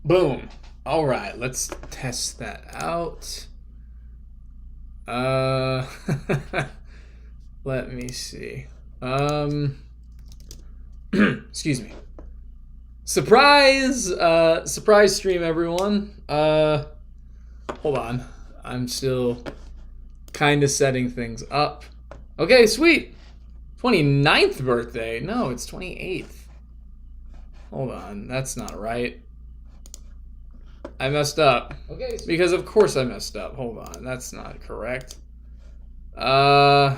Boom. All right, let's test that out. Uh, let me see. Excuse me. Surprise stream, everyone. Hold on. I'm still kind of setting things up. Okay, sweet. 29th birthday. No, it's 28th. Hold on, that's not right. I messed up. Okay. Because of course I messed up. Hold on, that's not correct. 28th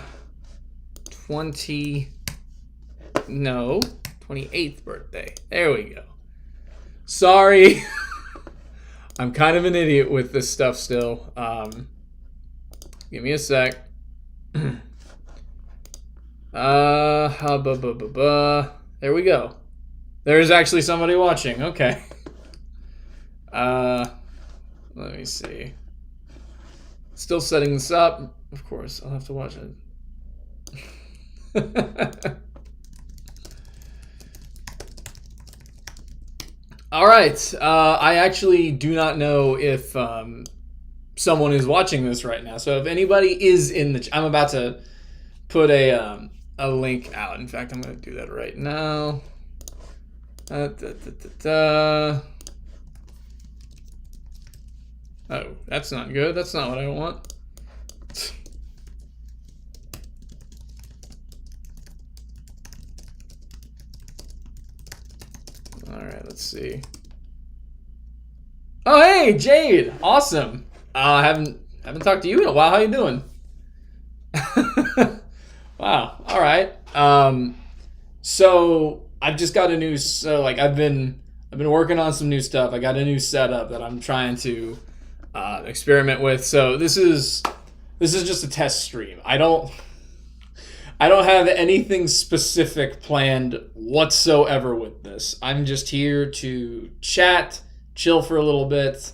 birthday. There we go. Sorry. I'm kind of an idiot with this stuff still. Give me a sec. There we go. There's actually somebody watching. Okay. Let me see. Still setting this up. Of course, I'll have to watch it. All right. I actually do not know if someone is watching this right now. So if anybody is in the, I'm about to put a link out. In fact, I'm going to do that right now. Oh, that's not good. That's not what I want. All right, let's see. Oh, hey, Jade. Awesome. Haven't talked to you in a while. How you doing? Wow. All right. So I've just got a new. So like I've been working on some new stuff. I got a new setup that I'm trying to experiment with. So this is just a test stream. I don't have anything specific planned whatsoever with this. I'm just here to chat, chill for a little bit,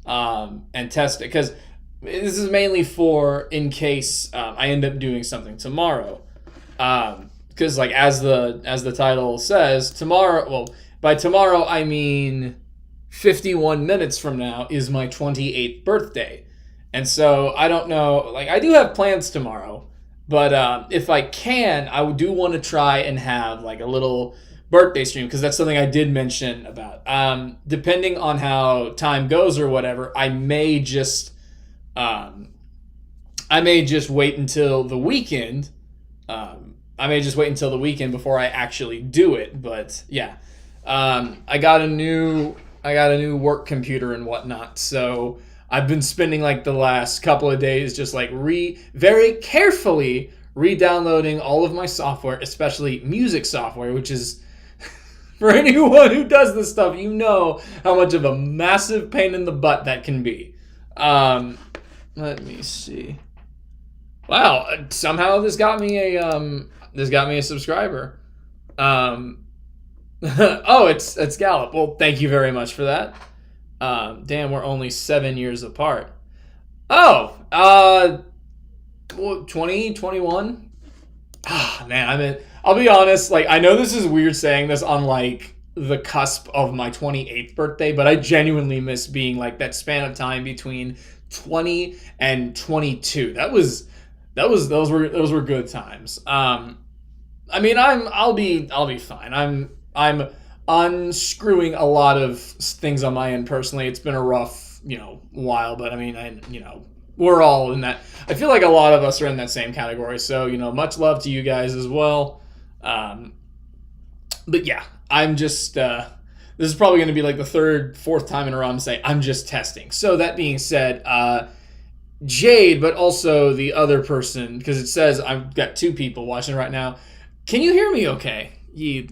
and test it. Because this is mainly for in case I end up doing something tomorrow. Because like as the title says, tomorrow. Well, by tomorrow I mean 51 minutes from now is my 28th birthday, and so I don't know. Like I do have plans tomorrow. But if I can, I do want to try and have like a little birthday stream because that's something I did mention about. Depending on how time goes or whatever, I may just wait until the weekend. Before I actually do it. But yeah, I got a new work computer and whatnot, so I've been spending like the last couple of days just like very carefully re-downloading all of my software, especially music software, which is for anyone who does this stuff, you know how much of a massive pain in the butt that can be. Let me see. Wow, somehow this got me a subscriber. Oh, it's Gallup. Well, thank you very much for that. Damn, we're only 7 years apart. Oh, 2021. Ah, man, I'll be honest. Like, I know this is weird saying this on like the cusp of my 28th birthday, but I genuinely miss being like that span of time between 20 and 22. Those were good times. I mean, I'll be fine. I'm unscrewing a lot of things on my end personally. It's been a rough, while, but I mean, we're all in that. I feel like a lot of us are in that same category. So, much love to you guys as well. But yeah, I'm just, this is probably going to be like the fourth time in a row I'm saying I'm just testing. So that being said, Jade, but also the other person, because it says I've got two people watching right now. Can you hear me okay?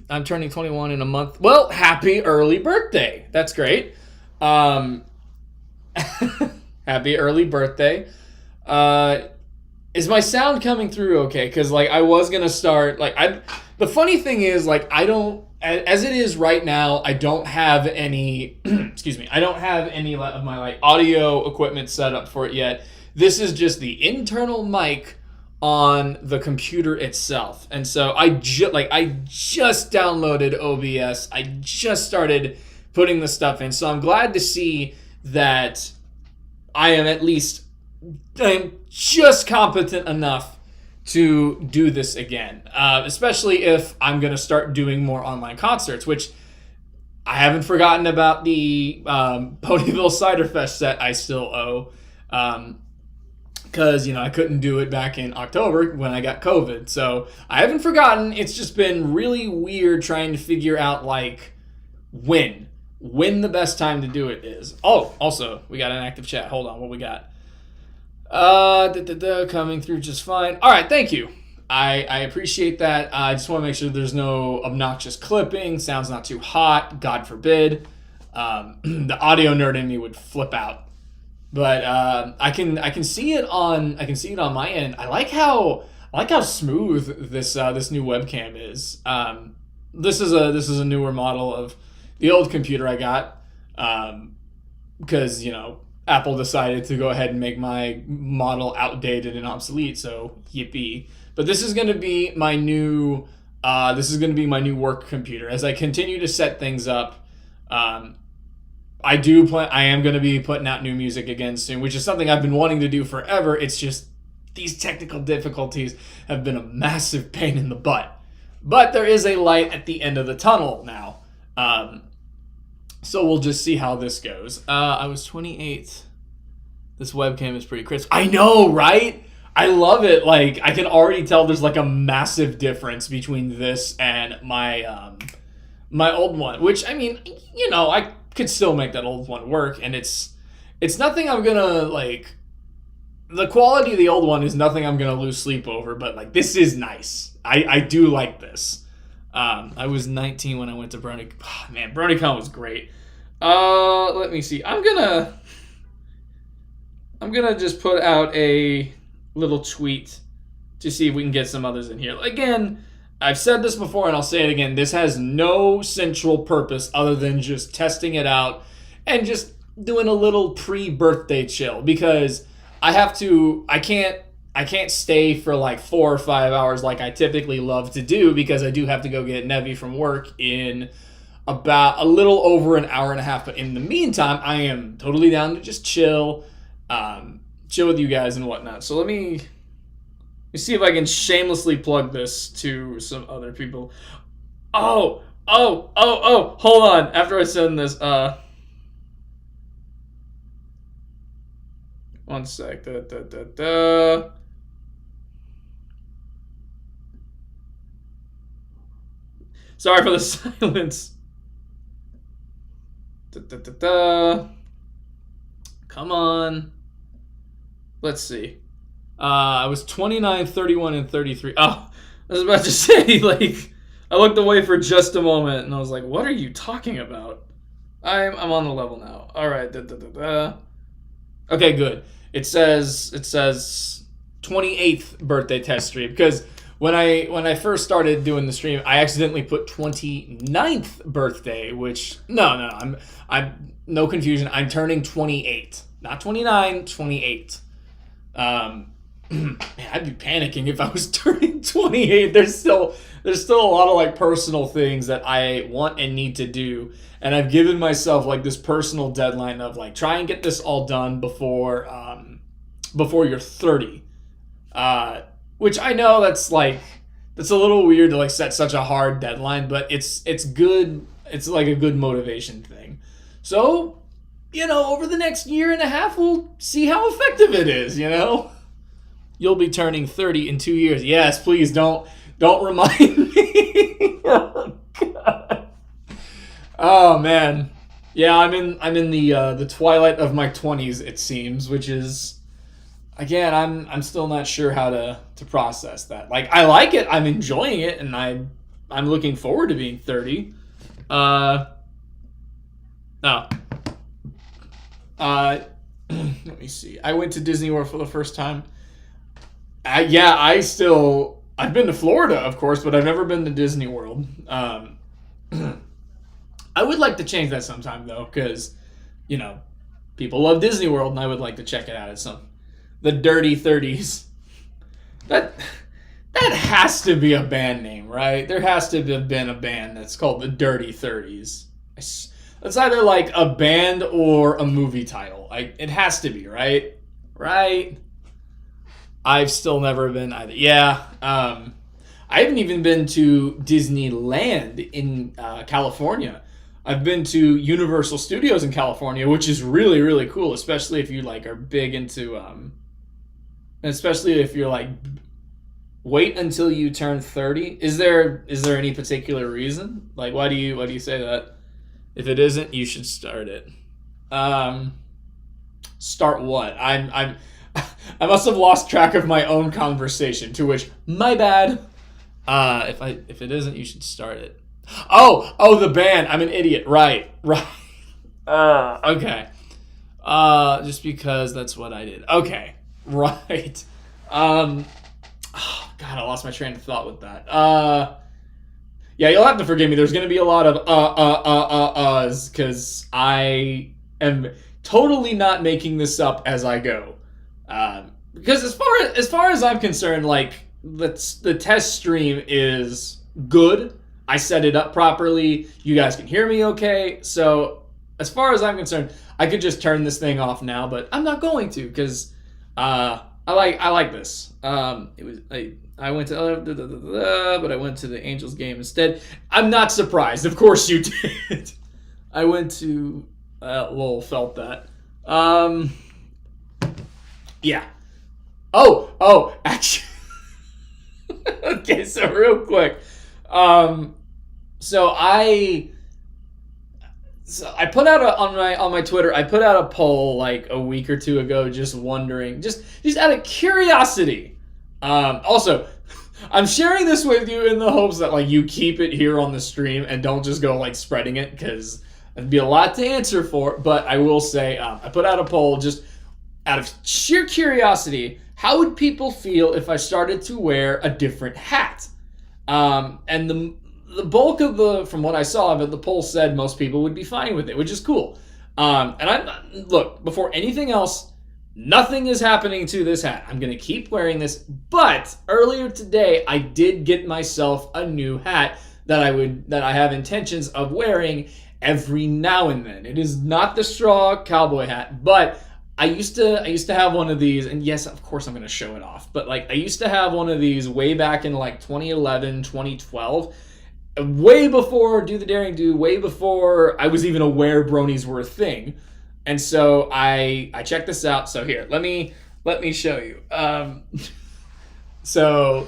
I'm turning 21 in a month. Well, happy early birthday. That's great. Happy early birthday. Is my sound coming through okay? Because like I was gonna start the funny thing is like I don't, as it is right now, I don't have any excuse me, I don't have any of my like audio equipment set up for it yet. This is just the internal mic on the computer itself. And so I just downloaded OBS. I just started putting the stuff in. So I'm glad to see that I am just competent enough to do this again, especially if I'm going to start doing more online concerts, which I haven't forgotten about the Ponyville Cider Fest set I still owe, because, I couldn't do it back in October when I got COVID. So I haven't forgotten. It's just been really weird trying to figure out, when the best time to do it is. Oh, also, we got an active chat. Hold on, what we got? Coming through just fine. All right, thank you. I appreciate that. I just want to make sure there's no obnoxious clipping, sounds not too hot, God forbid. The audio nerd in me would flip out. But I can see it on my end. I like how smooth this new webcam is. This is a newer model of the old computer I got, because Apple decided to go ahead and make my model outdated and obsolete. So yippee! But this is going to be my new work computer. As I continue to set things up, I am going to be putting out new music again soon, which is something I've been wanting to do forever. It's just these technical difficulties have been a massive pain in the butt. But there is a light at the end of the tunnel now. So we'll just see how this goes. I was 28. This webcam is pretty crisp. I know, right? I love it. I can already tell there's a massive difference between this and my my old one. Which, I could still make that old one work, and it's nothing I'm gonna the quality of the old one is nothing I'm gonna lose sleep over, but this is nice. I do like this. I was 19 when I went to BronyCon. Oh, man, BronyCon was great. Let me see. I'm gonna just put out a little tweet to see if we can get some others in here. Again, I've said this before and I'll say it again. This has no central purpose other than just testing it out and just doing a little pre-birthday chill, because I can't stay for 4 or 5 hours like I typically love to do, because I do have to go get Nevi from work in about a little over an hour and a half. But in the meantime, I am totally down to just chill with you guys and whatnot. So let me see if I can shamelessly plug this to some other people. Oh, hold on. After I send this, one sec. Sorry for the silence. Come on. Let's see. I was 29, 31, and 33. Oh, I was about to say, I looked away for just a moment, and I was like, what are you talking about? I'm on the level now. All right. Okay, good. It says 28th birthday test stream, because when I first started doing the stream, I accidentally put 29th birthday, which I'm no confusion. I'm turning 28, not 29, 28. Man, I'd be panicking if I was turning 28. There's still a lot of personal things that I want and need to do, and I've given myself this personal deadline of try and get this all done before you're 30. Which I know that's a little weird to set such a hard deadline, but it's good. It's a good motivation thing. So, over the next year and a half, we'll see how effective it is. You'll be turning 30 in 2 years. Yes, please don't remind me. Oh, God. Oh man, yeah, I'm in the twilight of my 20s, it seems, which is, again, I'm still not sure how to process that. I like it, I'm enjoying it, and I'm looking forward to being 30. Let me see. I went to Disney World for the first time. I've been to Florida, of course, but I've never been to Disney World. I would like to change that sometime, though, because, people love Disney World, and I would like to check it out at the Dirty 30s. That has to be a band name, right? There has to have been a band that's called the Dirty 30s. It's either like a band or a movie title. It has to be, right? Right? I've still never been either. Yeah. I haven't even been to Disneyland in California. I've been to Universal Studios in California, which is really, really cool, especially if you like are big into especially if you're like wait until you turn 30. Is there any particular reason? Like why do you say that? If it isn't, you should start it. Start what? I must have lost track of my own conversation, to which my bad. If it isn't, you should start it. Oh, the band. I'm an idiot. Right. Okay. Just because that's what I did. Okay. Right. Oh, God, I lost my train of thought with that. Yeah, you'll have to forgive me. There's going to be a lot of uhs, because I am totally not making this up as I go. Because as far as I'm concerned, like, the test stream is good. I set it up properly. You guys can hear me okay. So as far as I'm concerned, I could just turn this thing off now, but I'm not going to because I like this. I went to but I went to the Angels game instead. I'm not surprised. Of course you did. I went to lol, felt that. Yeah. Oh, actually. Okay, so real quick. So I put out on my Twitter, I put out a poll like a week or two ago, just wondering, just out of curiosity. Also, I'm sharing this with you in the hopes that like you keep it here on the stream and don't just go like spreading it, because it'd be a lot to answer for. But I will say, I put out a poll just out of sheer curiosity. How would people feel if I started to wear a different hat? And the bulk from what I saw of it, the poll said most people would be fine with it, which is cool. And look, before anything else, nothing is happening to this hat. I'm going to keep wearing this, but earlier today, I did get myself a new hat that I have intentions of wearing every now and then. It is not the straw cowboy hat, but I used to have one of these, and yes, of course I'm going to show it off, but like I used to have one of these way back in like 2011, 2012, way before Do the Daring Do, way before I was even aware bronies were a thing. And so I checked this out. So here, let me show you. So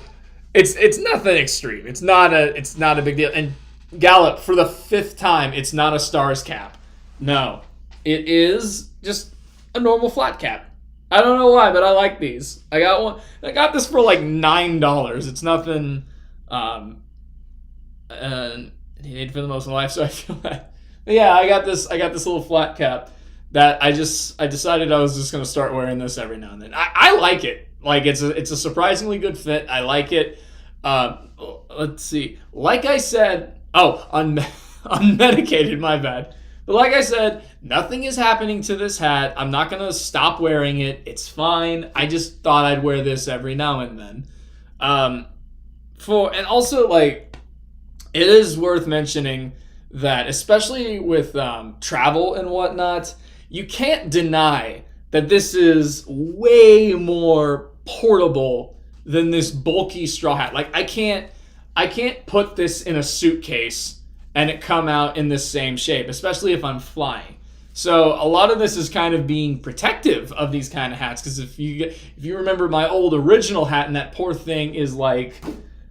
it's nothing extreme. It's not a big deal. And Gallup, for the 5th time, it's not a stars cap. No, it is just a normal flat cap. I don't know why, but I like these. I got one. I got this for like $9. It's nothing needed for the most in life, so I feel that. But yeah, I got this little flat cap that I decided I was just gonna start wearing this every now and then. I like it. Like it's a surprisingly good fit. I like it. Let's see. Like I said, unmedicated, my bad. But like I said, nothing is happening to this hat. I'm not going to stop wearing it. It's fine. I just thought I'd wear this every now and then. And also, like, it is worth mentioning that, especially with travel and whatnot, you can't deny that this is way more portable than this bulky straw hat. Like, I can't put this in a suitcase and it come out in the same shape, especially if I'm flying. So a lot of this is kind of being protective of these kind of hats, because if you remember my old original hat, and that poor thing is like,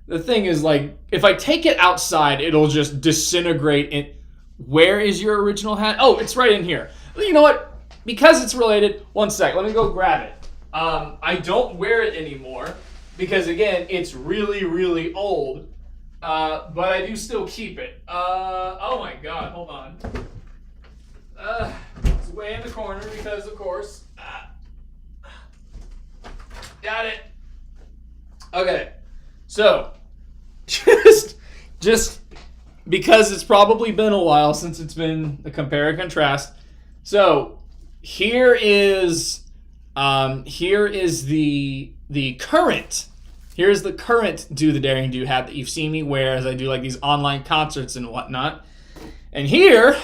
the thing is like, if I take it outside, it'll just disintegrate. Where is your original hat? Oh, it's right in here. You know what? Because it's related, one sec, let me go grab it. I don't wear it anymore because, again, it's really, really old. But I do still keep it. Oh my god, hold on. It's way in the corner because, of course. Got it. Okay. So, just because it's probably been a while since it's been a compare and contrast. So, here is the current. Here's the current Do the Daring Do hat that you've seen me wear as I do like these online concerts and whatnot. And here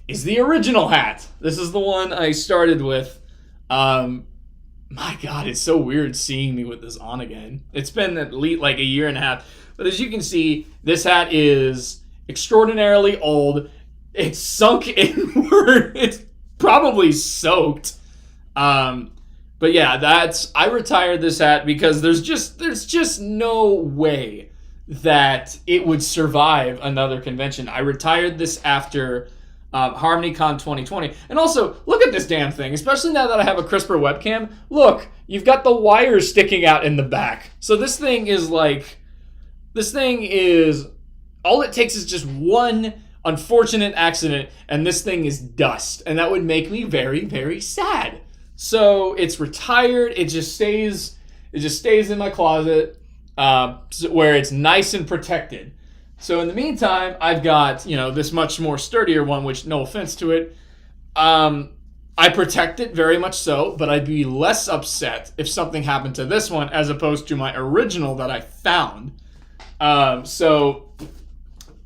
is the original hat. This is the one I started with. My God, it's so weird seeing me with this on again. It's been at least like a year and a half. But as you can see, this hat is extraordinarily old. It's sunk inward. It's probably soaked. But yeah, I retired this hat because there's just no way that it would survive another convention. I retired this after HarmonyCon 2020. And also, look at this damn thing, especially now that I have a crisper webcam. Look, you've got the wires sticking out in the back. So this thing is all it takes is just one unfortunate accident, and this thing is dust. And that would make me very, very sad. So it's retired. It just stays in my closet where it's nice and protected. So in the meantime, I've got, this much more sturdier one, which no offense to it. I protect it very much so, but I'd be less upset if something happened to this one as opposed to my original that I found. So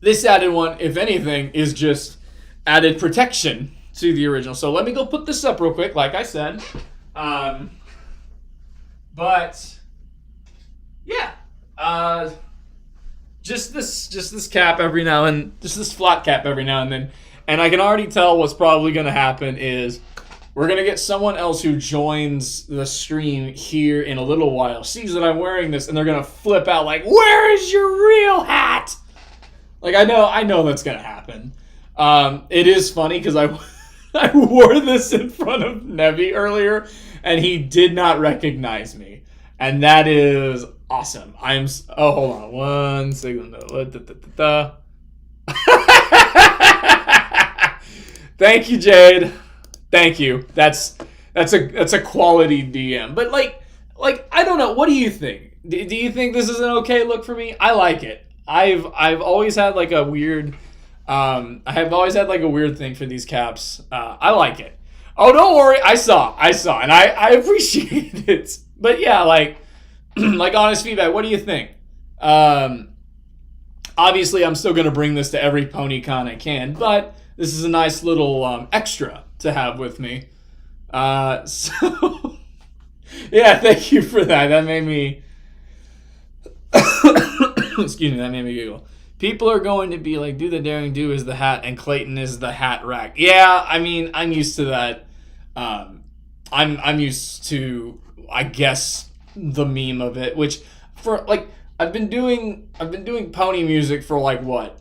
this added one, if anything, is just added protection to the original. So let me go put this up real quick, like I said. But yeah. Just this cap every now and just this flat cap every now and then. And I can already tell what's probably going to happen is we're going to get someone else who joins the stream here in a little while, sees that I'm wearing this, and they're going to flip out like, where is your real hat? Like, I know that's going to happen. It is funny because I wore this in front of Dewie earlier, and he did not recognize me. And that is awesome. Hold on. 1 second. Thank you, Jade. Thank you. That's a quality DM. But like I don't know. What do you think? Do you think this is an okay look for me? I like it. I've always had like a weird thing for these caps. I like it. Oh, don't worry. I saw, and I appreciate it. But yeah, like honest feedback. What do you think? Obviously, I'm still gonna bring this to every PonyCon I can, but this is a nice little extra to have with me. So yeah, thank you for that. That made me excuse me. That made me giggle. People are going to be like, "Do the daring do is the hat, and Clayton is the hat rack." Yeah, I mean, I'm used to that. I'm used to, I guess, the meme of it, which for like I've been doing pony music for like what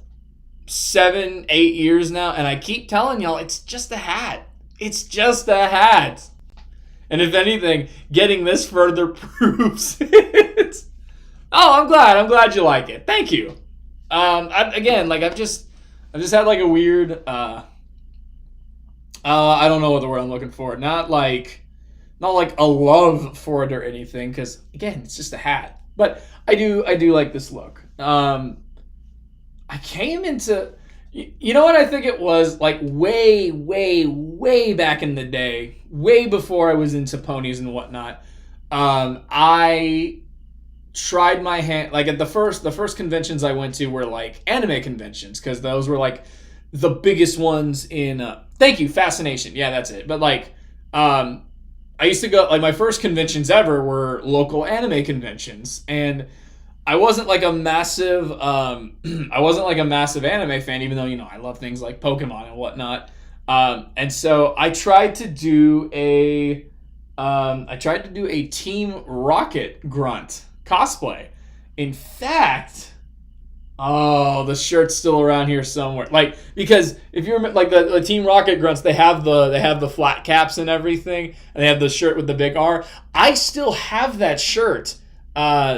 7-8 years now, and I keep telling y'all it's just a hat. It's just a hat. And if anything, getting this further proves it. Oh, I'm glad you like it. Thank you. I've just had like a weird I don't know what the word I'm looking for. Not like a love for it or anything, because again, it's just a hat. But I do like this look. I came into, you know what I think it was, like way back in the day, way before I was into ponies and whatnot. I tried my hand, like at the first conventions I went to were like anime conventions, because those were like the biggest ones in thank you, Fascination. Yeah, that's it. But like I used to go, like my first conventions ever were local anime conventions, and I wasn't like a massive anime fan, even though I love things like Pokemon and whatnot. And so I tried to do a Team Rocket Grunt cosplay. In fact, the shirt's still around here somewhere. Like, because if you remember, like the Team Rocket Grunts, they have the flat caps and everything, and they have the shirt with the big R. I still have that shirt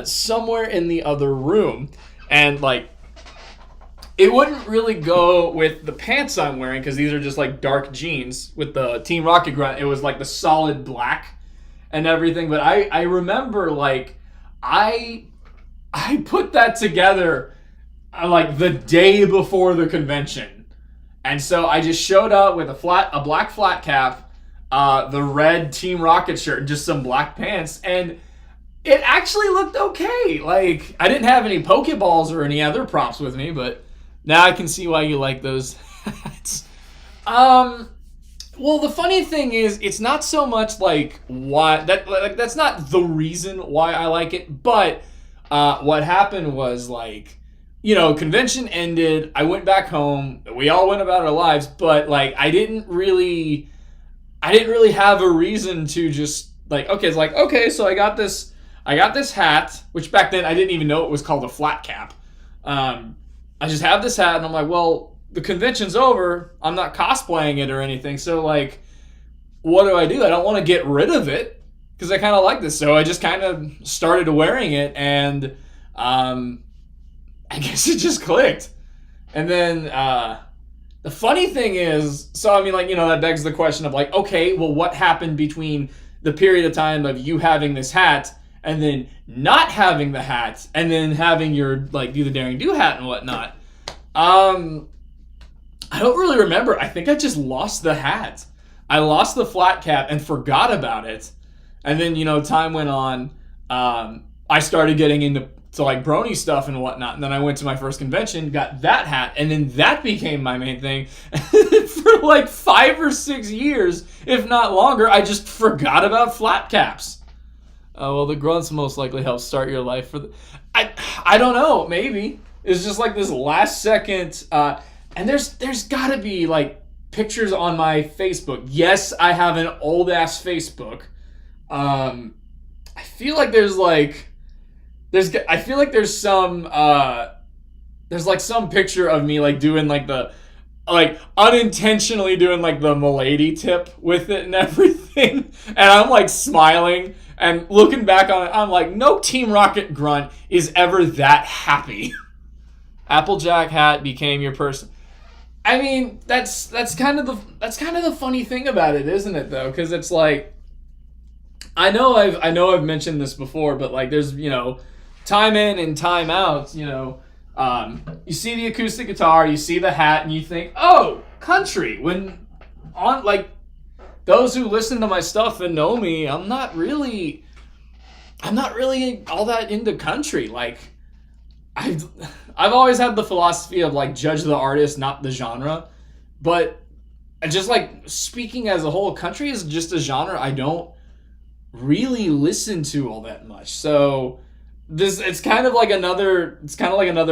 somewhere in the other room, and like it wouldn't really go with the pants I'm wearing, because these are just like dark jeans. With the Team Rocket Grunt, it was like the solid black and everything. But I remember like I put that together like the day before the convention, and so I just showed up with a black flat cap, the red Team Rocket shirt, and just some black pants, and it actually looked okay. Like, I didn't have any Pokeballs or any other props with me, but now I can see why you like those hats. Um, well, the funny thing is, it's not so much like why that's not the reason why I like it, but what happened was like, convention ended. I went back home. We all went about our lives, but like I didn't really have a reason to just like, okay, it's like, okay, so I got this hat, which back then I didn't even know it was called a flat cap. I just have this hat, and I'm like, well, the convention's over. I'm not cosplaying it or anything, so like, what do I do? I don't want to get rid of it because I kind of like this, so I just kind of started wearing it, and I guess it just clicked. And then the funny thing is, so I mean, like, that begs the question of like, okay, well, what happened between the period of time of you having this hat and then not having the hat and then having your like do the daring do hat and whatnot? I don't really remember. I think I just lost the hat. I lost the flat cap and forgot about it. And then, time went on. I started getting into like brony stuff and whatnot. And then I went to my first convention, got that hat, and then that became my main thing. For like 5 or 6 years, if not longer, I just forgot about flat caps. Well, the grunts most likely help start your life for the. I don't know. Maybe it's just like this last second. And there's got to be like pictures on my Facebook. Yes, I have an old ass Facebook. I feel like there's like some picture of me like doing like the like unintentionally doing like the milady tip with it and everything, and I'm like smiling and looking back on it. I'm like, no Team Rocket grunt is ever that happy. Applejack hat became your person. I mean, that's kind of the funny thing about it, isn't it? Though, because it's like, I know I've mentioned this before, but like, there's time in and time out. You see the acoustic guitar, you see the hat, and you think, oh, country. When on like those who listen to my stuff and know me, I'm not really all that into country. Like, I've always had the philosophy of like judge the artist, not the genre. But just like speaking as a whole, country is just a genre I don't really listen to all that much. So it's kind of like another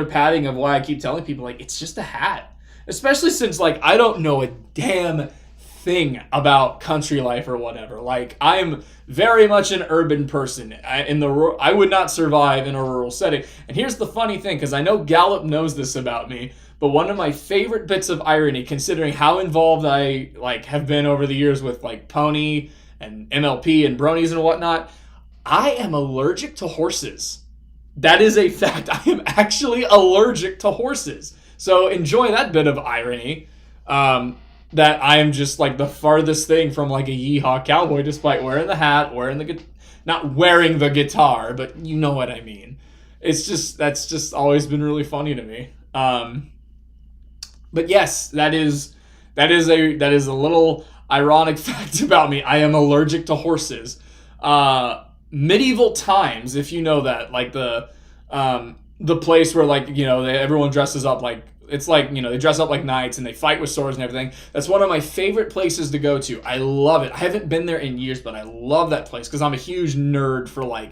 padding of why I keep telling people like it's just a hat. Especially since like I don't know a damn thing about country life or whatever. Like, I'm very much an urban person. I would not survive in a rural setting. And here's the funny thing, because I know Gallup knows this about me, but one of my favorite bits of irony, considering how involved I like have been over the years with like Pony and MLP and bronies and whatnot, I am allergic to horses. That is a fact. I am actually allergic to horses. So enjoy that bit of irony. That I am just like the farthest thing from like a yeehaw cowboy, despite wearing the hat, not wearing the guitar, but you know what I mean. That's just always been really funny to me. But yes, that is a little ironic fact about me. I am allergic to horses. Medieval times, if you know that, like the place where like everyone dresses up like. It's like, they dress up like knights and they fight with swords and everything. That's one of my favorite places to go to. I love it. I haven't been there in years, but I love that place because I'm a huge nerd for like,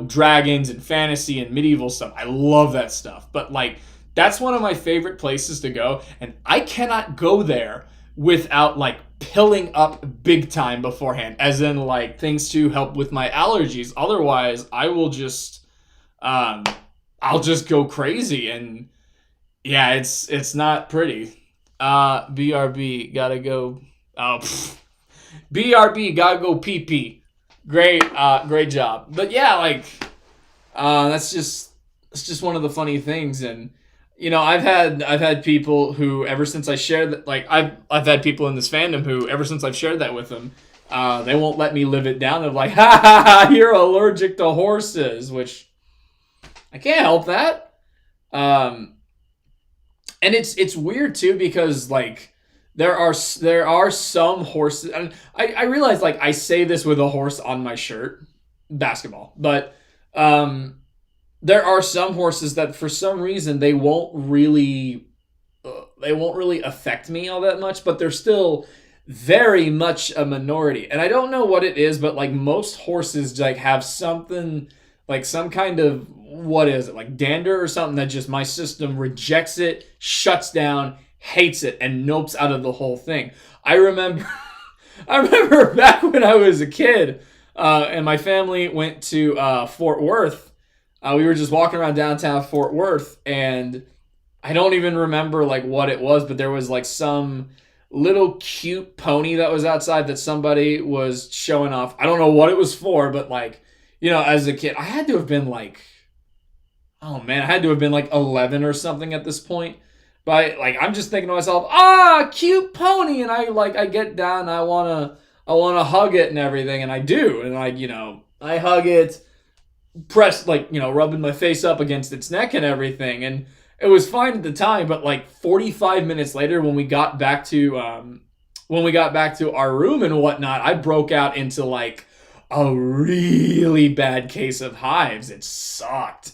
dragons and fantasy and medieval stuff. I love that stuff. But like, that's one of my favorite places to go. And I cannot go there without like pilling up big time beforehand, as in like things to help with my allergies. Otherwise, I will just, I'll just go crazy and, yeah, it's not pretty. BRB gotta go. Oh, BRB gotta go pee pee. Great job. But yeah, like, it's just one of the funny things, and I've had people who ever since I shared that, like I've had people in this fandom who ever since I've shared that with them, they won't let me live it down. They're like, ha ha ha, you're allergic to horses, which I can't help that. And it's weird too because like there are some horses, and I realize like I say this with a horse on my shirt, basketball, but there are some horses that for some reason they won't really they won't really affect me all that much, but they're still very much a minority. And I don't know what it is, but like most horses like have something like some kind of what is it, like dander or something that just my system rejects it, shuts down, hates it, and nopes out of the whole thing. I remember I remember back when I was a kid, and my family went to Fort Worth. We were just walking around downtown Fort Worth, and I don't even remember like what it was, but there was like some little cute pony that was outside that somebody was showing off. I don't know what it was for, but like, as a kid, I had to have been like, oh man, I had to have been like 11 or something at this point. But like, I'm just thinking to myself, cute pony, and I get down, and I wanna hug it and everything, and I do, and I hug it, press rubbing my face up against its neck and everything, and it was fine at the time. But like 45 minutes later, when we got back to our room and whatnot, I broke out into like a really bad case of hives. It sucked.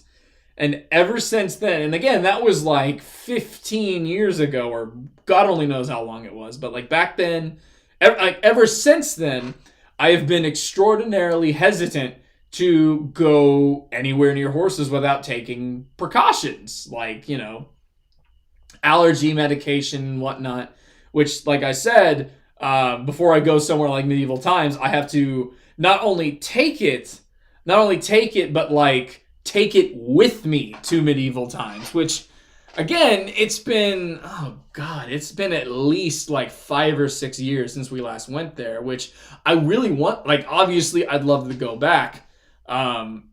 And ever since then, and again, that was like 15 years ago, or God only knows how long it was, but like back then, ever since then, I have been extraordinarily hesitant to go anywhere near horses without taking precautions, like, allergy medication and whatnot, which, like I said, before I go somewhere like medieval times, I have to not only take it, but like take it with me to medieval times, which again, it's been at least like 5 or 6 years since we last went there, which I really want. Like, obviously I'd love to go back. And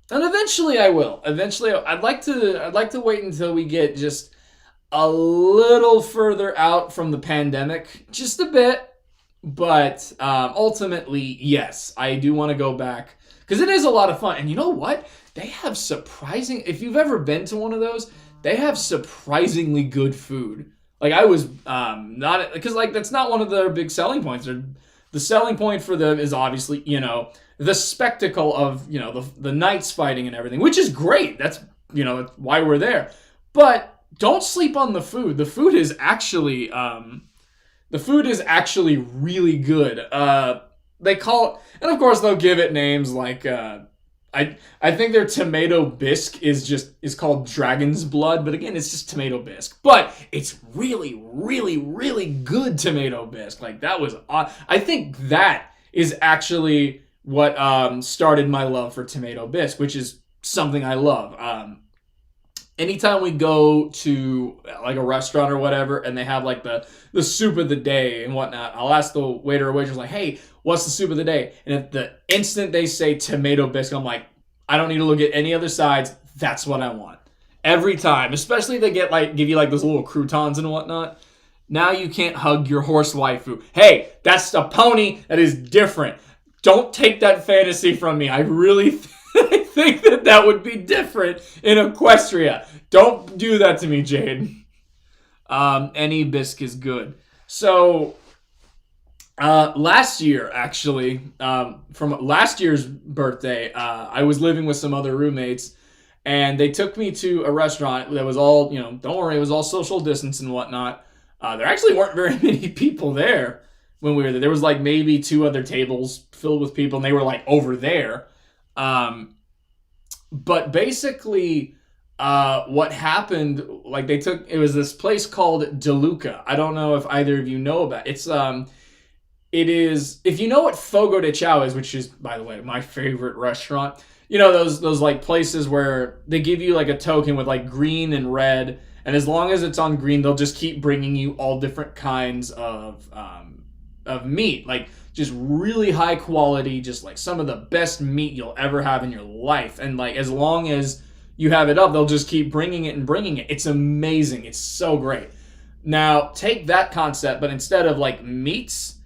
eventually I will. Eventually I'd like to wait until we get just a little further out from the pandemic, just a bit. But ultimately, yes, I do want to go back because it is a lot of fun. And you know what? They have if you've ever been to one of those, they have surprisingly good food. Like, I was not, because like that's not one of their big selling points. The selling point for them is obviously, the spectacle of, the knights fighting and everything, which is great. That's why we're there. But don't sleep on the food. The food is actually really good. They call it, and of course they'll give it names like I think their tomato bisque is called Dragon's Blood, but again, it's just tomato bisque. But it's really, really, really good tomato bisque. Like, that was, I think that is actually what started my love for tomato bisque, which is something I love. Anytime we go to like a restaurant or whatever, and they have like the soup of the day and whatnot, I'll ask the waiter or waitress like, "Hey, what's the soup of the day?" And if the instant they say tomato bisque, I'm like, I don't need to look at any other sides. That's what I want every time. Especially if they give you like those little croutons and whatnot. Now you can't hug your horse waifu. Hey, that's a pony. That is different. Don't take that fantasy from me. I really think that would be different in Equestria. Don't do that to me, Jade. Any bisque is good. So, last year, actually, from last year's birthday, I was living with some other roommates, and they took me to a restaurant that was all, don't worry, it was all social distance and whatnot. There actually weren't very many people there when we were there. There was like maybe 2 other tables filled with people, and they were like over there. But basically, what happened, like it was this place called DeLuca. I don't know if either of you know about it. It is, if you know what Fogo de Chao is, which is, by the way, my favorite restaurant, those like places where they give you like a token with like green and red, and as long as it's on green, they'll just keep bringing you all different kinds of meat, like just really high quality, just like some of the best meat you'll ever have in your life. And like, as long as you have it up, they'll just keep bringing it and bringing it. It's amazing. It's so great. Now, take that concept, but instead of like meats,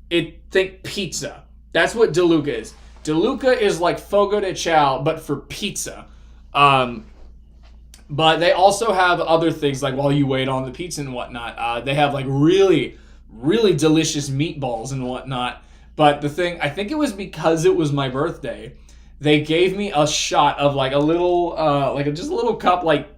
think pizza. That's what DeLuca is. DeLuca is like Fogo de Chao, but for pizza. But they also have other things, like while you wait on the pizza and whatnot, they have like really, really delicious meatballs and whatnot. But the thing, I think it was because it was my birthday, they gave me a shot of like a little, just a little cup, like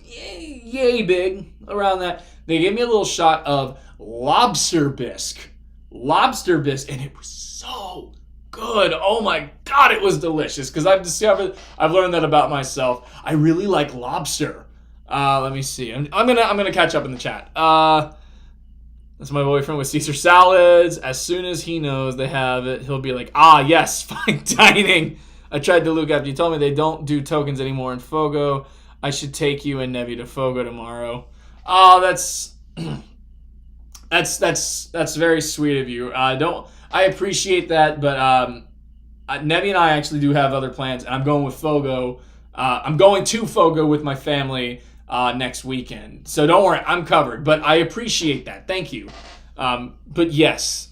yay big, around that. They gave me a little shot of lobster bisque, and it was so good. Oh my god, it was delicious. Because I've learned that about myself. I really like lobster. Let me see. I'm gonna catch up in the chat. That's my boyfriend with Caesar salads. As soon as he knows they have it, he'll be like, ah, yes, fine dining. I tried to look after you told me they don't do tokens anymore in Fogo. I should take you and Nevi to Fogo tomorrow. Oh, that's very sweet of you. I appreciate that, but Nevi and I actually do have other plans, and I'm going with Fogo. I'm going to Fogo with my family next weekend, so don't worry, I'm covered. But I appreciate that. Thank you. But yes,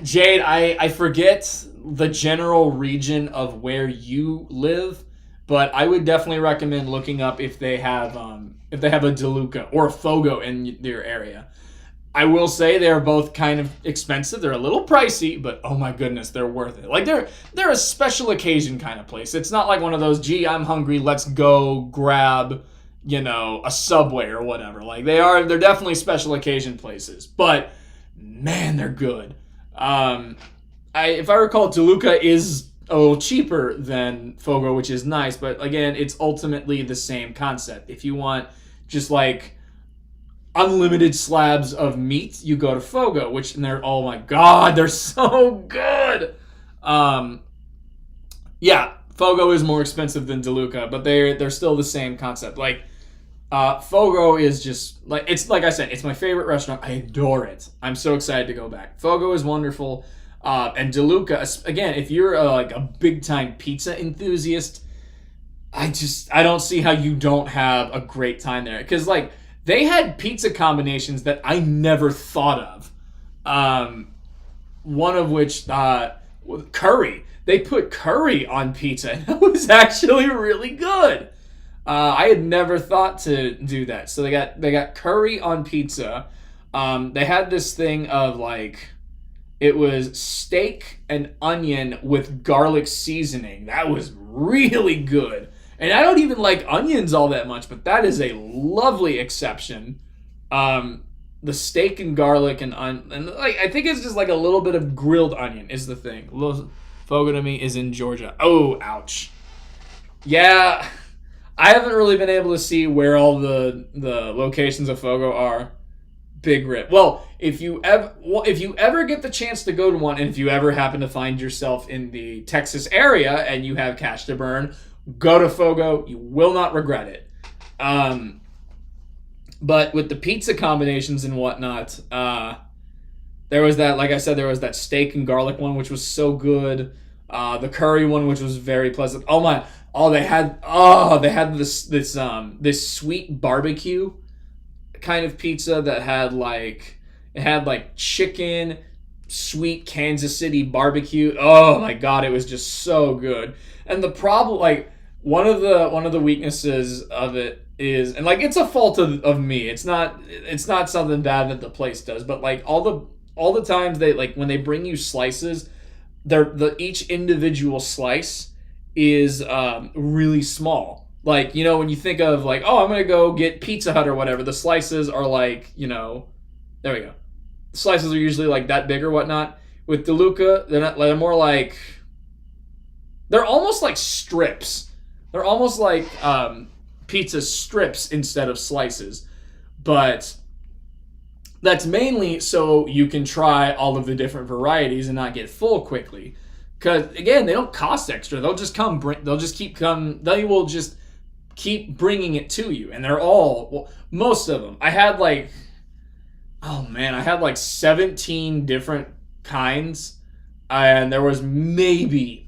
Jade, I forget the general region of where you live, but I would definitely recommend looking up if they have a DeLuca or a Fogo in your area. I will say they're both kind of expensive. They're a little pricey, but oh my goodness, they're worth it. Like they're a special occasion kind of place. It's not like one of those, gee, I'm hungry, let's go grab, a Subway or whatever. Like they're definitely special occasion places. But man, they're good. If I recall, DeLuca is a little cheaper than Fogo, which is nice, but again, it's ultimately the same concept. If you want just like unlimited slabs of meat, you go to Fogo, and they're, oh my god, they're so good. Yeah, Fogo is more expensive than DeLuca, but they're still the same concept. Like Fogo is just like I said, it's my favorite restaurant. I adore it. I'm so excited to go back. Fogo is wonderful. And DeLuca, again, if you're a big time pizza enthusiast, I don't see how you don't have a great time there. Because they had pizza combinations that I never thought of. One of which, curry. They put curry on pizza, and that was actually really good. I had never thought to do that. So they got curry on pizza. They had this thing of it was steak and onion with garlic seasoning. That was really good. And I don't even like onions all that much, but that is a lovely exception. The steak and garlic and I think it's just a little bit of grilled onion is the thing. Fogo to me is in Georgia. Oh, ouch. Yeah, I haven't really been able to see where all the locations of Fogo are. Big rip. Well, if you ever get the chance to go to one, and if you ever happen to find yourself in the Texas area and you have cash to burn, go to Fogo. You will not regret it. But with the pizza combinations and whatnot, there was that, like I said, there was that steak and garlic one, which was so good. The curry one, which was very pleasant. They had this sweet barbecue kind of pizza that had chicken, sweet Kansas City barbecue. Oh my god, it was just so good. And the problem, one of the weaknesses of it is, and it's a fault of me. It's not something bad that the place does, but all the times they when they bring you slices, each individual slice is really small. When you think of oh, I'm gonna go get Pizza Hut or whatever, the slices are there we go. The slices are usually that big or whatnot. With DeLuca, they're more they're almost like strips. They're almost like pizza strips instead of slices. But that's mainly so you can try all of the different varieties and not get full quickly. Because again, they don't cost extra. They'll just They will just keep bringing it to you, and they're all most of them. I had I had 17 different kinds, and there was maybe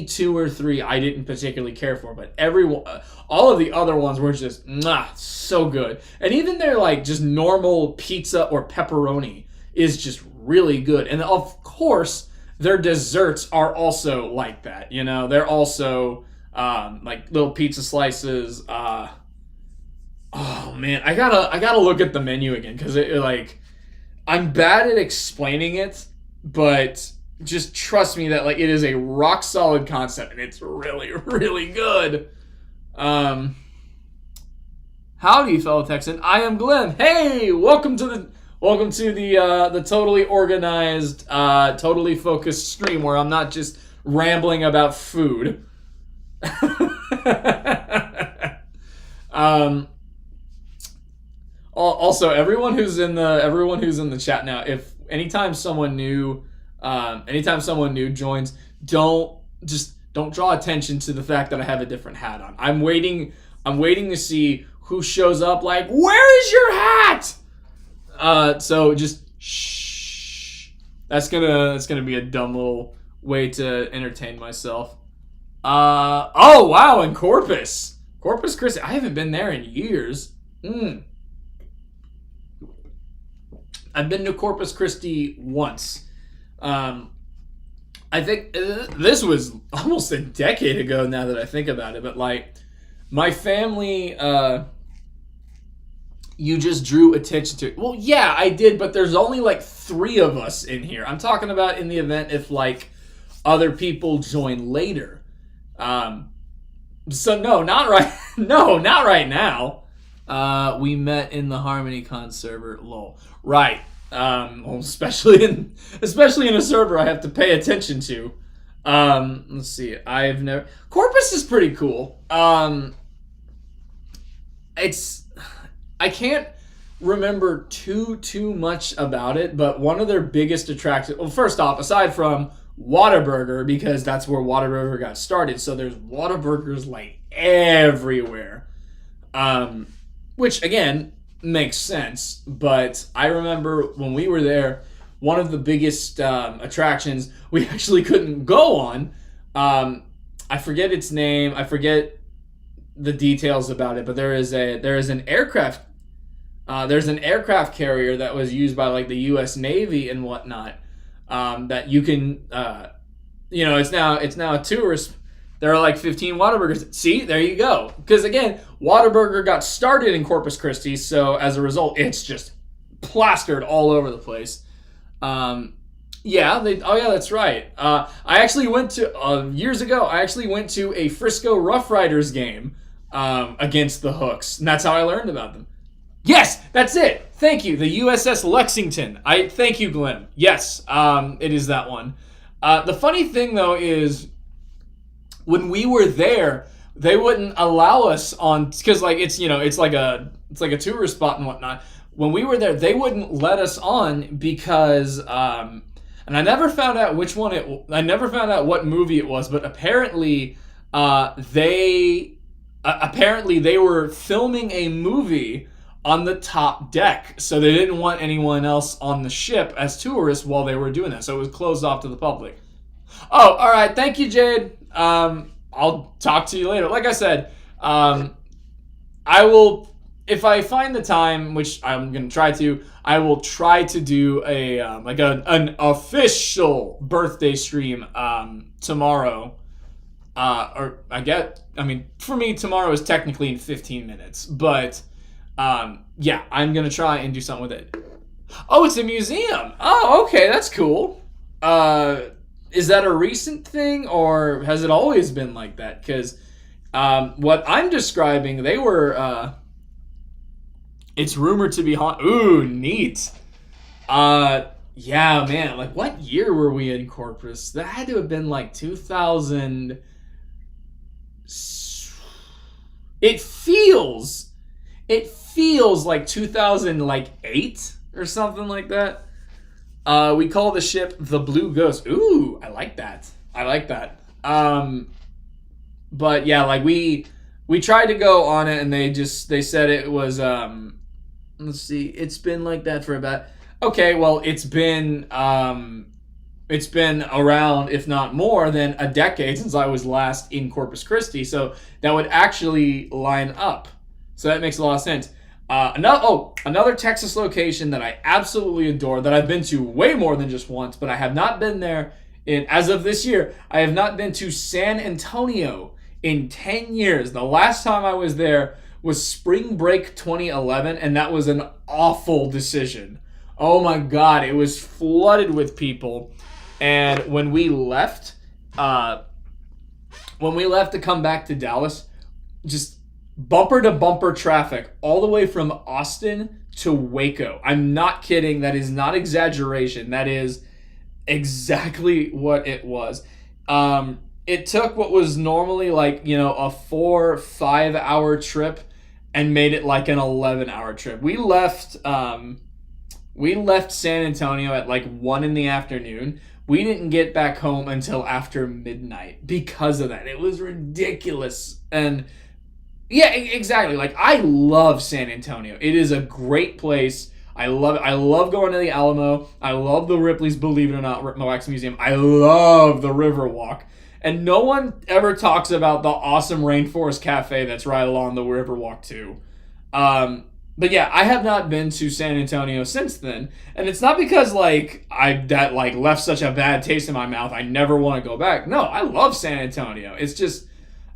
2 or 3 I didn't particularly care for, but all of the other ones were just so good. And even their just normal pizza or pepperoni is just really good. And of course, their desserts are also like that. They're also little pizza slices. Oh man, I gotta look at the menu again, because I'm bad at explaining it, but just trust me that it is a rock solid concept, and it's really, really good. How Howdy, fellow Texan. I am Glenn. Hey, welcome to the totally organized, totally focused stream where I'm not just rambling about food. Also, everyone who's in the chat now, if anytime someone new joins, don't draw attention to the fact that I have a different hat on. I'm waiting to see who shows up. Like, where is your hat? So just shh. That's gonna be a dumb little way to entertain myself. Oh wow, in Corpus Christi. I haven't been there in years. I've been to Corpus Christi once. I think this was almost a decade ago now that I think about it. But like, my family, you just drew attention to it. Well, yeah, I did, but there's only like 3 of us in here. I'm talking about in the event if like other people join later. So no, not right. No, not right now. We met in the HarmonyCon server. Lol. Right. Well, especially in a server I have to pay attention to. Let's see. Corpus is pretty cool. I can't remember too much about it, but one of their biggest attractions. Well, first off, aside from Whataburger, because that's where Whataburger got started, so there's Whataburgers like everywhere. Which again makes sense, but I remember when we were there, one of the biggest attractions we actually couldn't go on. I forget its name. I forget the details about it, but there is an aircraft. There's an aircraft carrier that was used by like the U.S. Navy and whatnot. That you can, it's now a tourist. There are like 15 Whataburgers. See, there you go. Because again, Whataburger got started in Corpus Christi, so as a result, it's just plastered all over the place. That's right. I actually went to years ago. I actually went to a Frisco Rough Riders game against the Hooks, and that's how I learned about them. Yes, that's it. Thank you. The USS Lexington. Thank you, Glenn. Yes, it is that one. The funny thing though is, when we were there, they wouldn't allow us on, because like it's like a tourist spot and whatnot. When we were there, they wouldn't let us on because and I never found out I never found out what movie it was, but apparently they were filming a movie on the top deck, so they didn't want anyone else on the ship as tourists while they were doing that, so it was closed off to the public. Oh, all right, thank you, Jade. I'll talk to you later. Like I said, I will, if I find the time, which I'm gonna try to, I will try to do an official birthday stream tomorrow. For me, tomorrow is technically in 15 minutes, but I'm gonna try and do something with it. Oh, it's a museum. Oh, okay, that's cool. Is that a recent thing, or has it always been like that? Because what I'm describing, they were. It's rumored to be haunted. Ooh, neat. Yeah, man. Like, what year were we in Corpus? That had to have been like 2000. It feels like 2008 or something like that. We call the ship the Blue Ghost. Ooh, I like that. But yeah, like we tried to go on it, and they said it was let's see, it's been like that for about, okay, well, it's been around, if not more than a decade since I was last in Corpus Christi, so that would actually line up. So that makes a lot of sense. Another Texas location that I absolutely adore, that I've been to way more than just once, but I have not been there as of this year. I have not been to San Antonio in 10 years. The last time I was there was spring break 2011, and that was an awful decision. Oh my God, it was flooded with people. And when we left to come back to Dallas, just bumper to bumper traffic all the way from Austin to Waco. I'm not kidding. That is not exaggeration. That is exactly what it was. It took what was normally like, a 4-5 hour trip and made it like an 11-hour trip. We left San Antonio at like 1 in the afternoon. We didn't get back home until after midnight because of that. It was ridiculous. And yeah, exactly. Like, I love San Antonio. It is a great place. I love it. I love going to the Alamo. I love the Ripley's Believe It or Not Wax Museum. I love the Riverwalk. And no one ever talks about the awesome Rainforest Cafe that's right along the Riverwalk too. But yeah, I have not been to San Antonio since then, and it's not because that left such a bad taste in my mouth. I never want to go back. No, I love San Antonio. It's just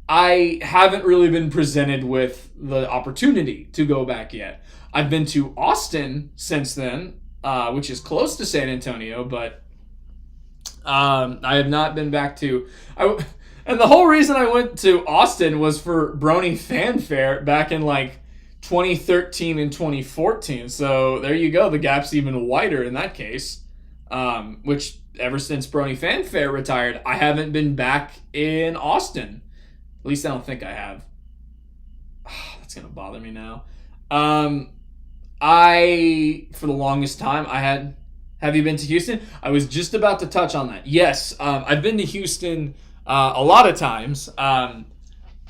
I haven't really been presented with the opportunity to go back yet. I've been to Austin since then, which is close to San Antonio, but I have not been back to. And the whole reason I went to Austin was for Brony Fanfare back in 2013 and 2014. So there you go. The gap's even wider in that case. Which ever since Brony Fanfare retired, I haven't been back in Austin. At least I don't think I have. That's gonna bother me now. For the longest time, I had. Have you been to Houston? I was just about to touch on that. Yes, I've been to Houston a lot of times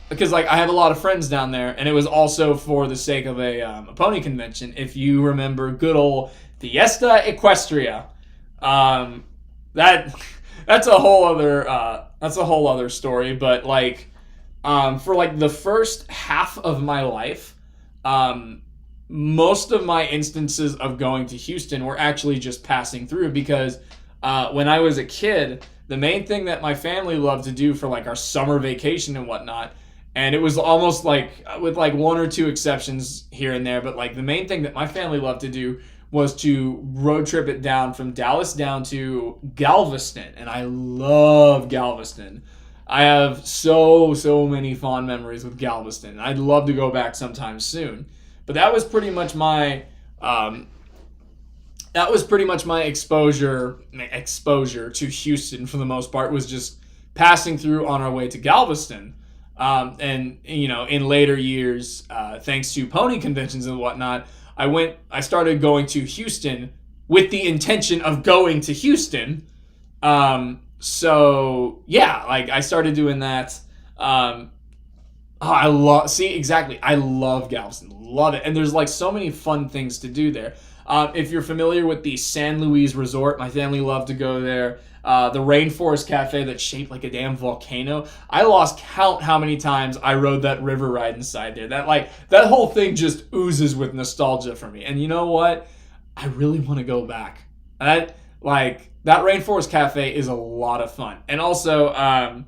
because I have a lot of friends down there, and it was also for the sake of a pony convention. If you remember, good old Fiesta Equestria, that's a whole other story. But for the first half of my life, most of my instances of going to Houston were actually just passing through because when I was a kid, the main thing that my family loved to do for our summer vacation and whatnot, and it was almost with one or two exceptions here and there, but the main thing that my family loved to do was to road trip it down from Dallas down to Galveston, and I love Galveston. I have so many fond memories with Galveston. I'd love to go back sometime soon. But that was pretty much my exposure to Houston for the most part, was just passing through on our way to Galveston. And in later years, thanks to pony conventions and whatnot, I started going to Houston with the intention of going to Houston. So yeah, I started doing that. I love Galveston. Love it. And there's so many fun things to do there. If you're familiar with the San Luis Resort, my family loved to go there. The Rainforest Cafe that's shaped like a damn volcano. I lost count how many times I rode that river ride inside there. That whole thing just oozes with nostalgia for me. And you know what? I really want to go back. That Rainforest Cafe is a lot of fun. And also,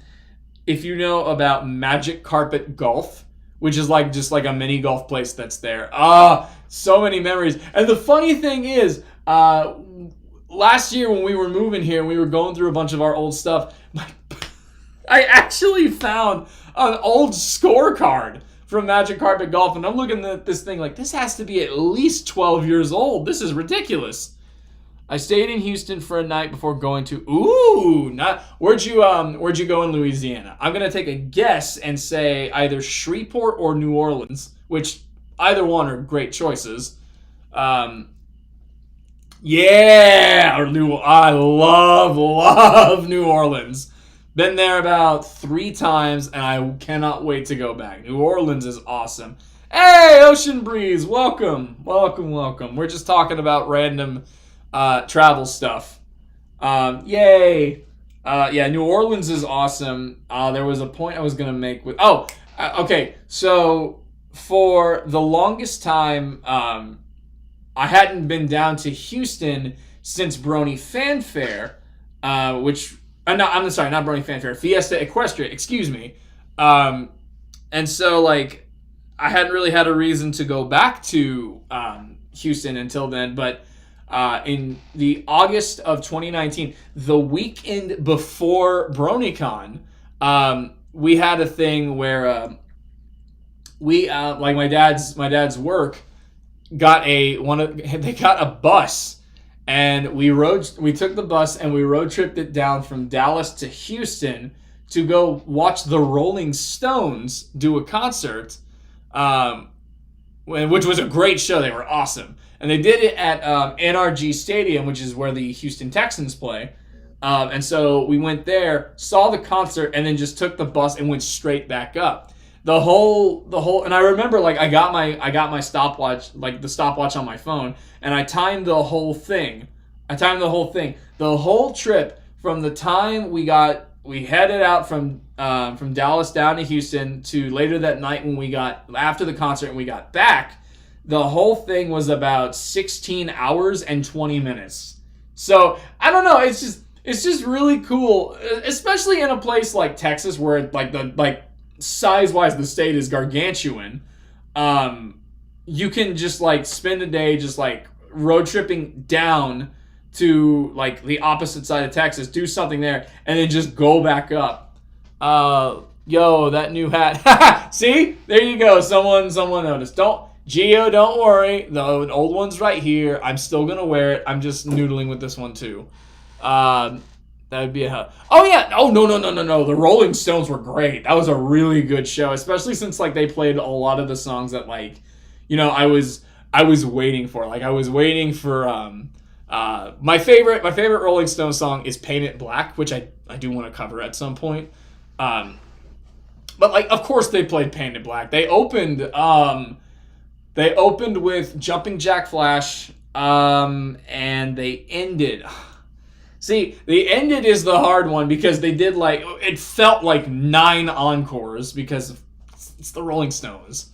if you know about Magic Carpet Golf, which is just a mini golf place that's there. So many memories. And the funny thing is, last year when we were moving here and we were going through a bunch of our old stuff, I actually found an old scorecard from Magic Carpet Golf, and I'm looking at this thing this has to be at least 12 years old. This is ridiculous. I stayed in Houston for a night before going to. Where'd you go in Louisiana? I'm gonna take a guess and say either Shreveport or New Orleans, which either one are great choices. I love New Orleans. Been there about 3 times, and I cannot wait to go back. New Orleans is awesome. Hey, Ocean Breeze, welcome. We're just talking about random travel stuff. Yay. New Orleans is awesome. There was a point I was going to make with... okay. So, for the longest time, I hadn't been down to Houston since Brony Fanfare, which... I'm sorry, not Brony Fanfare. Fiesta Equestria, excuse me. And so, I hadn't really had a reason to go back to Houston until then, but... in the August of 2019, the weekend before BronyCon, we had a thing where we like my dad's work got they got a bus, and we took the bus and we road tripped it down from Dallas to Houston to go watch the Rolling Stones do a concert, which was a great show. They were awesome. And they did it at NRG Stadium, which is where the Houston Texans play. And so we went there, saw the concert, and then just took the bus and went straight back up. The whole, and I remember like I got my stopwatch, like the stopwatch on my phone, and I timed the whole thing. The whole trip from the time we headed out from Dallas down to Houston to later that night when we got after the concert and we got back. The whole thing was about 16 hours and 20 minutes. So I don't know. It's just really cool, especially in a place like Texas where like size-wise the state is gargantuan. You can just like spend a day just like road tripping down to like the opposite side of Texas, do something there, and then just go back up. Yo, that new hat. See? There you go. Someone noticed. Don't worry. The old one's right here. I'm still gonna wear it. I'm just noodling with this one too. That would be oh yeah. Oh no. The Rolling Stones were great. That was a really good show, especially since like they played a lot of the songs that like, I was waiting for. Like I was waiting for my favorite Rolling Stones song is Paint It Black, which I do want to cover at some point. But like of course they played Paint It Black. They opened with Jumping Jack Flash, and they ended. See, the ended is the hard one because they did like, it felt like 9 encores because it's the Rolling Stones.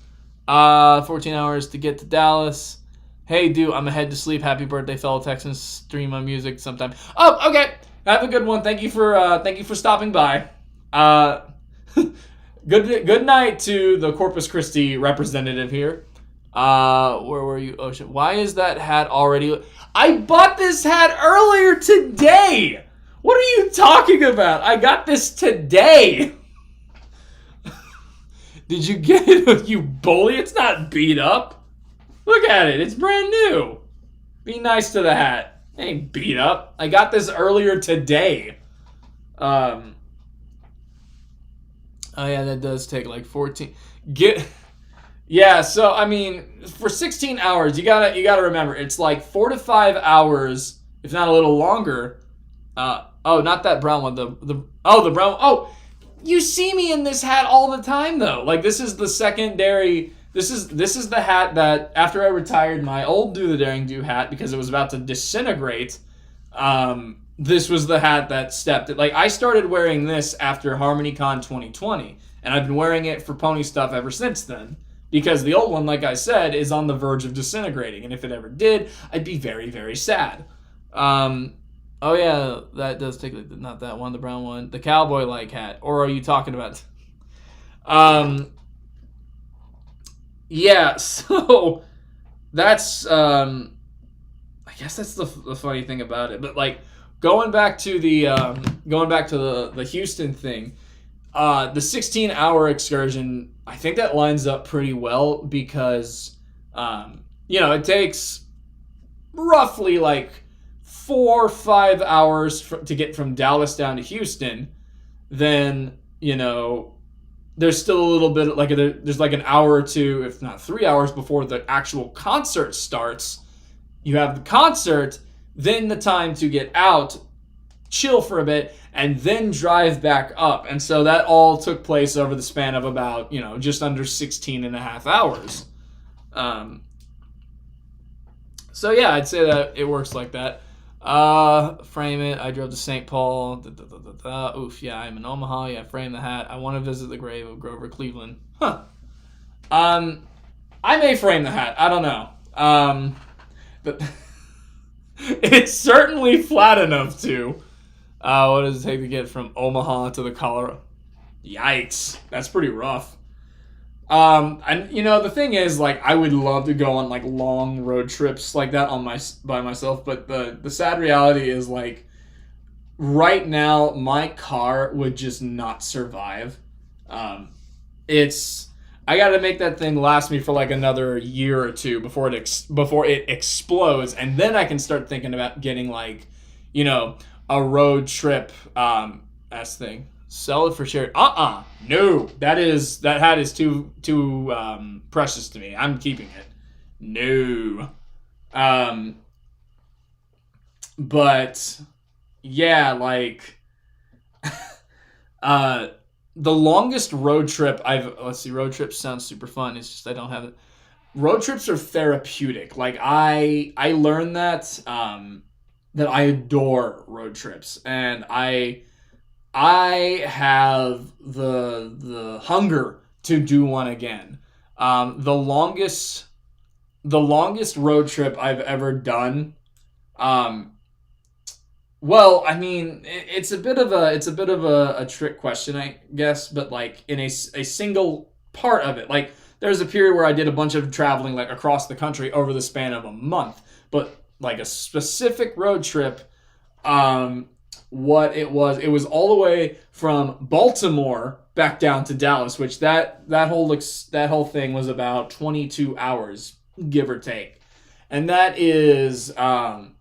14 hours to get to Dallas. Hey, dude, I'm head to sleep. Happy birthday, fellow Texans. Stream my music sometime. Oh, okay. Have a good one. Thank you for stopping by. Good night to the Corpus Christi representative here. Where were you? Oh shit. Why is that hat already? I bought this hat earlier today. What are you talking about? I got this today. Did you get it, you bully? It's not beat up. Look at it. It's brand new. Be nice to the hat. It ain't beat up. I got this earlier today. Oh yeah, that does take like 14. Yeah, so I mean, for 16 hours, you gotta remember it's like 4 to 5 hours, if not a little longer. Not that brown one. The brown. Oh, you see me in this hat all the time though. Like this is the secondary. This is the hat that after I retired my old Do the Daring Do hat because it was about to disintegrate. This was the hat that stepped it. Like I started wearing this after HarmonyCon 2020, and I've been wearing it for pony stuff ever since then. Because the old one, like I said, is on the verge of disintegrating. And if it ever did, I'd be very, very sad. Oh, yeah, that does take... Not that one, the brown one. The cowboy-like hat. Or are you talking about... Yeah, so... That's... I guess that's the funny thing about it. But, like, going back to the Houston thing... the 16-hour excursion, I think that lines up pretty well because, it takes roughly like 4 or 5 hours to get from Dallas down to Houston. Then, there's still a little bit, like there's like an hour or two, if not 3 hours before the actual concert starts. You have the concert, then the time to get out, chill for a bit, and then drive back up. And so that all took place over the span of about, just under 16 and a half hours. So yeah, I'd say that it works like that. Frame it. I drove to St. Paul. Oof, yeah, I'm in Omaha. Yeah, frame the hat. I want to visit the grave of Grover Cleveland. Huh. I may frame the hat. I don't know. But it's certainly flat enough to. What does it take to get from Omaha to the Colorado? Yikes. That's pretty rough. And the thing is, like, I would love to go on like long road trips like that by myself, but the sad reality is, like, right now my car would just not survive. I got to make that thing last me for like another year or two before it explodes, and then I can start thinking about getting like, you know, a road trip thing. Sell it for share. No, that hat is too precious to me. I'm keeping it. No. But yeah, like the longest road trip let's see, road trips sounds super fun. It's just I don't have it. Road trips are therapeutic. Like I learned that that I adore road trips, and I have the hunger to do one again. The longest road trip I've ever done. Well, I mean, it's a bit of a trick question, I guess, but like in a single part of it, like there's a period where I did a bunch of traveling like across the country over the span of a month, but like a specific road trip, what it was all the way from Baltimore back down to Dallas, which that whole thing was about 22 hours, give or take. And that is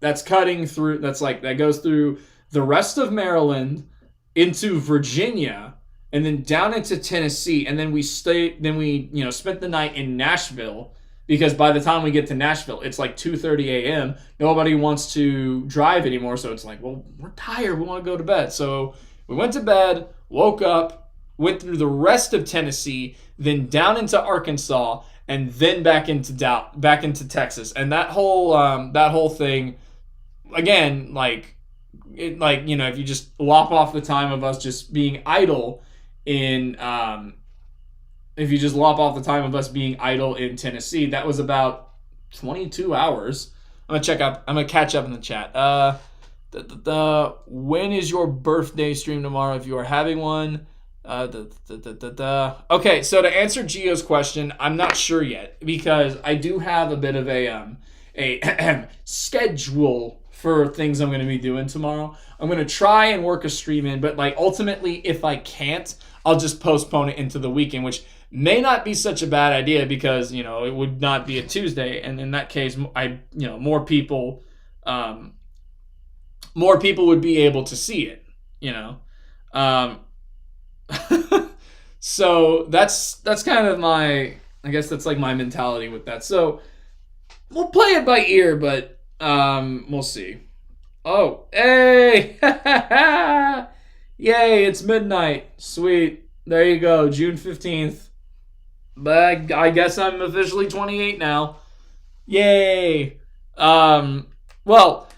that's cutting through. That goes through the rest of Maryland into Virginia, and then down into Tennessee, and then we spent the night in Nashville, because by the time we get to Nashville, it's like 2:30 a.m. Nobody wants to drive anymore, so it's like, well, we're tired. We want to go to bed. So we went to bed, woke up, went through the rest of Tennessee, then down into Arkansas, and then back into Texas. And that whole thing, again, if you just lop off the time of us just being idle in Tennessee, that was about 22 hours. I'm gonna catch up in the chat. When is your birthday stream tomorrow if you are having one? Okay, so to answer Gio's question, I'm not sure yet, because I do have a bit of a schedule for things I'm going to be doing tomorrow. I'm going to try and work a stream in, but like ultimately, if I can't, I'll just postpone it into the weekend, which may not be such a bad idea, because it would not be a Tuesday, and in that case, more people would be able to see it. So that's kind of I guess that's like my mentality with that. So we'll play it by ear, but we'll see. Oh, hey! Yay, it's midnight. Sweet. There you go, June 15th. But I guess I'm officially 28 now. Yay! Well,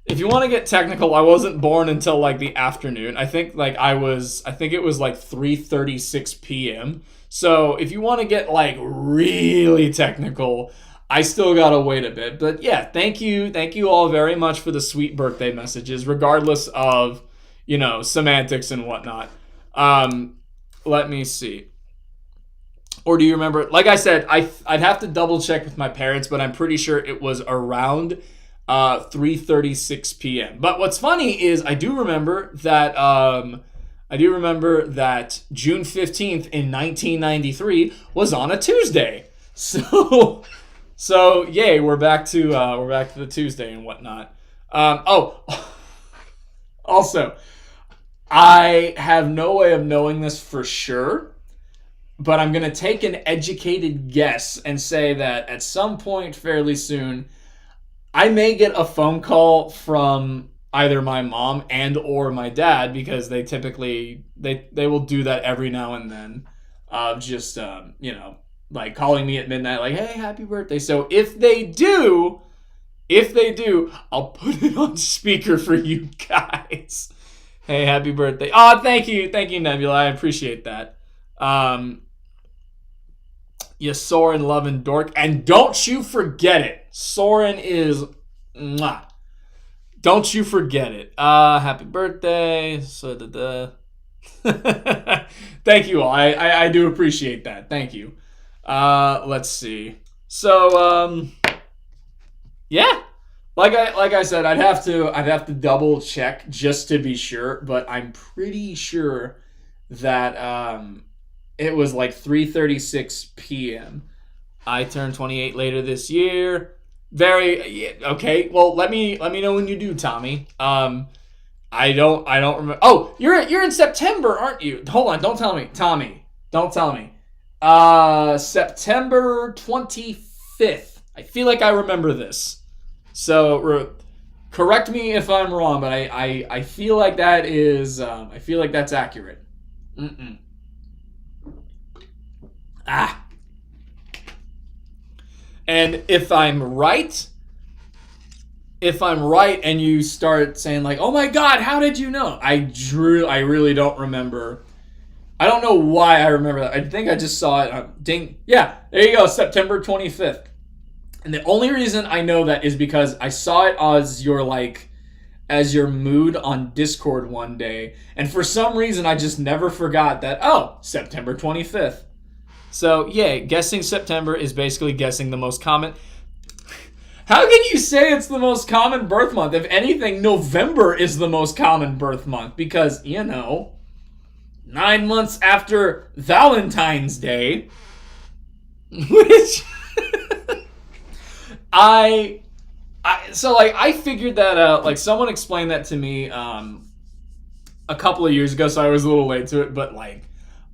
if you want to get technical, I wasn't born until like the afternoon. I think it was like 3:36 p.m. So if you want to get like really technical, I still gotta wait a bit. But yeah, thank you all very much for the sweet birthday messages, regardless of semantics and whatnot. Let me see. Or do you remember? Like I said, I'd have to double check with my parents, but I'm pretty sure it was around 3:36 p.m. But what's funny is I do remember that June 15th in 1993 was on a Tuesday. So yay, we're back to the Tuesday and whatnot. Also, I have no way of knowing this for sure, but I'm going to take an educated guess and say that at some point fairly soon, I may get a phone call from either my mom and or my dad, because they typically they will do that every now and then, just like calling me at midnight like, hey, happy birthday. So if they do, I'll put it on speaker for you guys. Hey, happy birthday. Oh, thank you Nebula, I appreciate that. You Soren loving dork, and don't you forget it, Soren is mwah. Don't you forget it. Happy birthday. Thank you all. I do appreciate that. Thank you. Let's see. So yeah. Like I said, I'd have to double check just to be sure, but I'm pretty sure that It was like 3:36 p.m. I turned 28 later this year. Okay. Well, let me know when you do, Tommy. I don't remember. Oh, you're in September, aren't you? Hold on, don't tell me, Tommy. Don't tell me. September 25th. I feel like I remember this. So correct me if I'm wrong, but I feel like that is I feel like that's accurate. Ah. And if I'm right and you start saying like, "Oh my God, how did you know?" I really don't remember. I don't know why I remember that. I think I just saw it. Ding. Yeah, there you go, September 25th. And the only reason I know that is because I saw it as your mood on Discord one day, and for some reason I just never forgot that. Oh, September 25th. So, yeah, guessing September is basically guessing the most common. How can you say it's the most common birth month? If anything, November is the most common birth month because, 9 months after Valentine's Day, which I figured that out. Like, someone explained that to me a couple of years ago, so I was a little late to it, but like,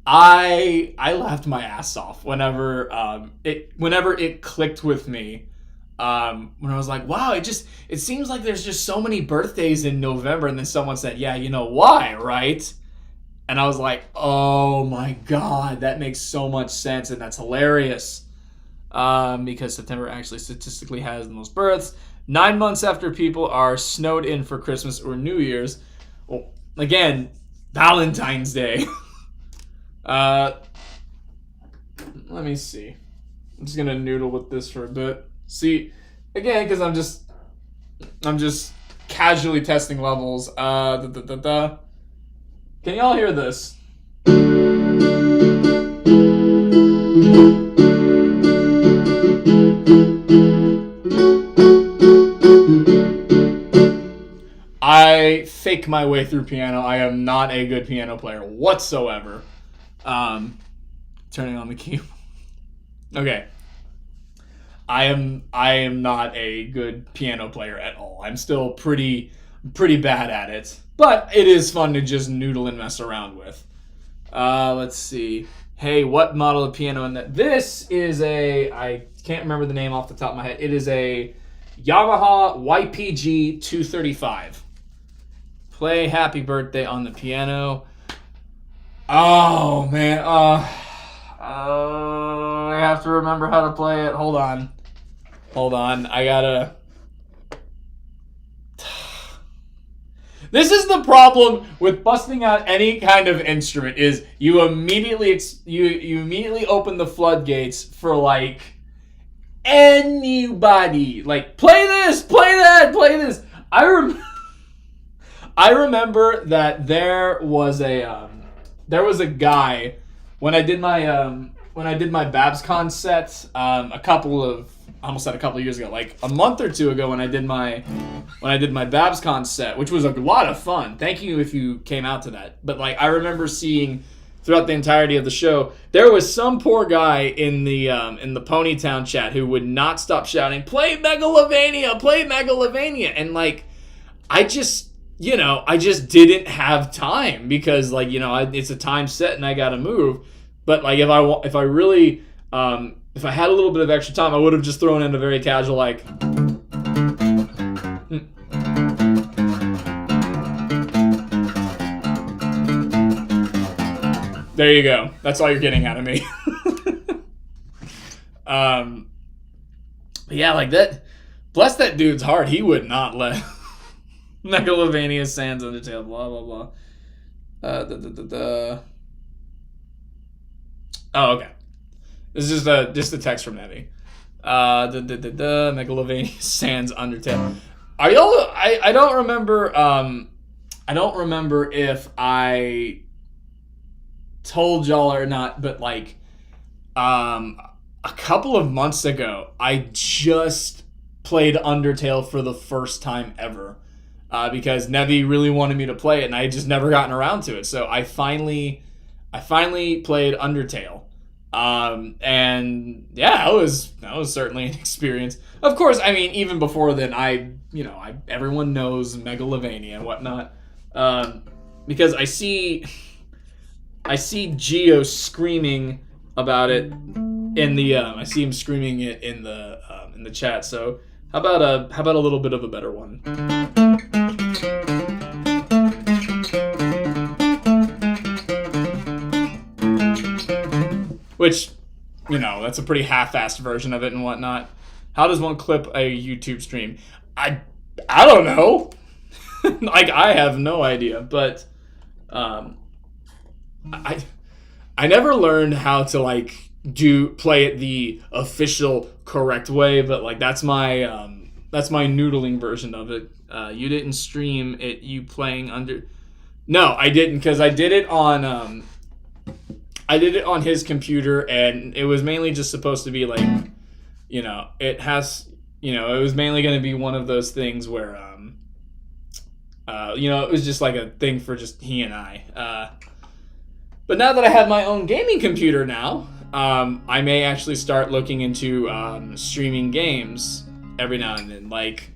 I laughed my ass off whenever it clicked with me. When I was like, wow, it seems like there's just so many birthdays in November, and then someone said, yeah, you know why, right? And I was like, oh my God, that makes so much sense, and that's hilarious. Because September actually statistically has the most births. 9 months after people are snowed in for Christmas or New Year's. Well, again, Valentine's Day. Let me see. I'm just gonna noodle with this for a bit. See, again, because I'm just casually testing levels. Can y'all hear this? I fake my way through piano. I am not a good piano player whatsoever. Turning on the keyboard. Okay. I am not a good piano player at all. I'm still pretty bad at it. But it is fun to just noodle and mess around with. Let's see. Hey, what model of piano in that? This is I can't remember the name off the top of my head. It is a Yamaha YPG 235. Play Happy Birthday on the piano. Oh, man. I have to remember how to play it. Hold on. I gotta... This is the problem with busting out any kind of instrument is you immediately open the floodgates for, like, anybody. Like, play this, play that, play this. I remember that there was a guy when I did my BabsCon set a couple of years ago, like a month or two ago when I did my BabsCon set, which was a lot of fun. Thank you if you came out to that. But like I remember seeing throughout the entirety of the show, there was some poor guy in the Ponytown chat who would not stop shouting, "Play Megalovania, play Megalovania," and like I just didn't have time because like it's a time set and I gotta move. But like if I had a little bit of extra time, I would have just thrown in a very casual like. There you go. That's all you're getting out of me. But yeah, like that. Bless that dude's heart. He would not let Megalovania, Sans, Undertale, blah blah blah. Oh, okay. This is just a text from Nebby. Megalovania, Sans, Undertale. Are y'all? I don't remember. I don't remember if I told y'all or not, but like, a couple of months ago, I just played Undertale for the first time ever. Because Nebby really wanted me to play it, and I had just never gotten around to it. So I finally I finally played Undertale. And yeah, that was certainly an experience. Of course, I mean, even before then, everyone knows Megalovania and whatnot. Because I see Geo screaming about it in the I see him screaming it in the chat. So how about a little bit of a better one? Which, that's a pretty half-assed version of it and whatnot. How does one clip a YouTube stream? I don't know. Like, I have no idea. But I never learned how to like play it the official correct way. But like that's my noodling version of it. You didn't stream it. You playing under? No, I didn't, because I did it on his computer, and it was mainly just supposed to be like, it was mainly going to be one of those things where, it was just like a thing for just he and I. But now that I have my own gaming computer now, I may actually start looking into streaming games every now and then. Like,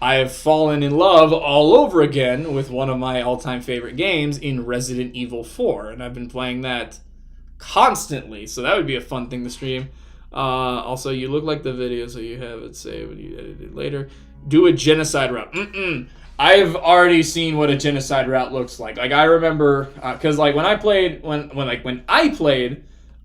I have fallen in love all over again with one of my all-time favorite games in Resident Evil 4, and I've been playing that constantly, so that would be a fun thing to stream. Also, you look like the video, so you have it saved when you edit it later. Do a genocide route. I've already seen what a genocide route looks like. Like, I remember, because like when I played,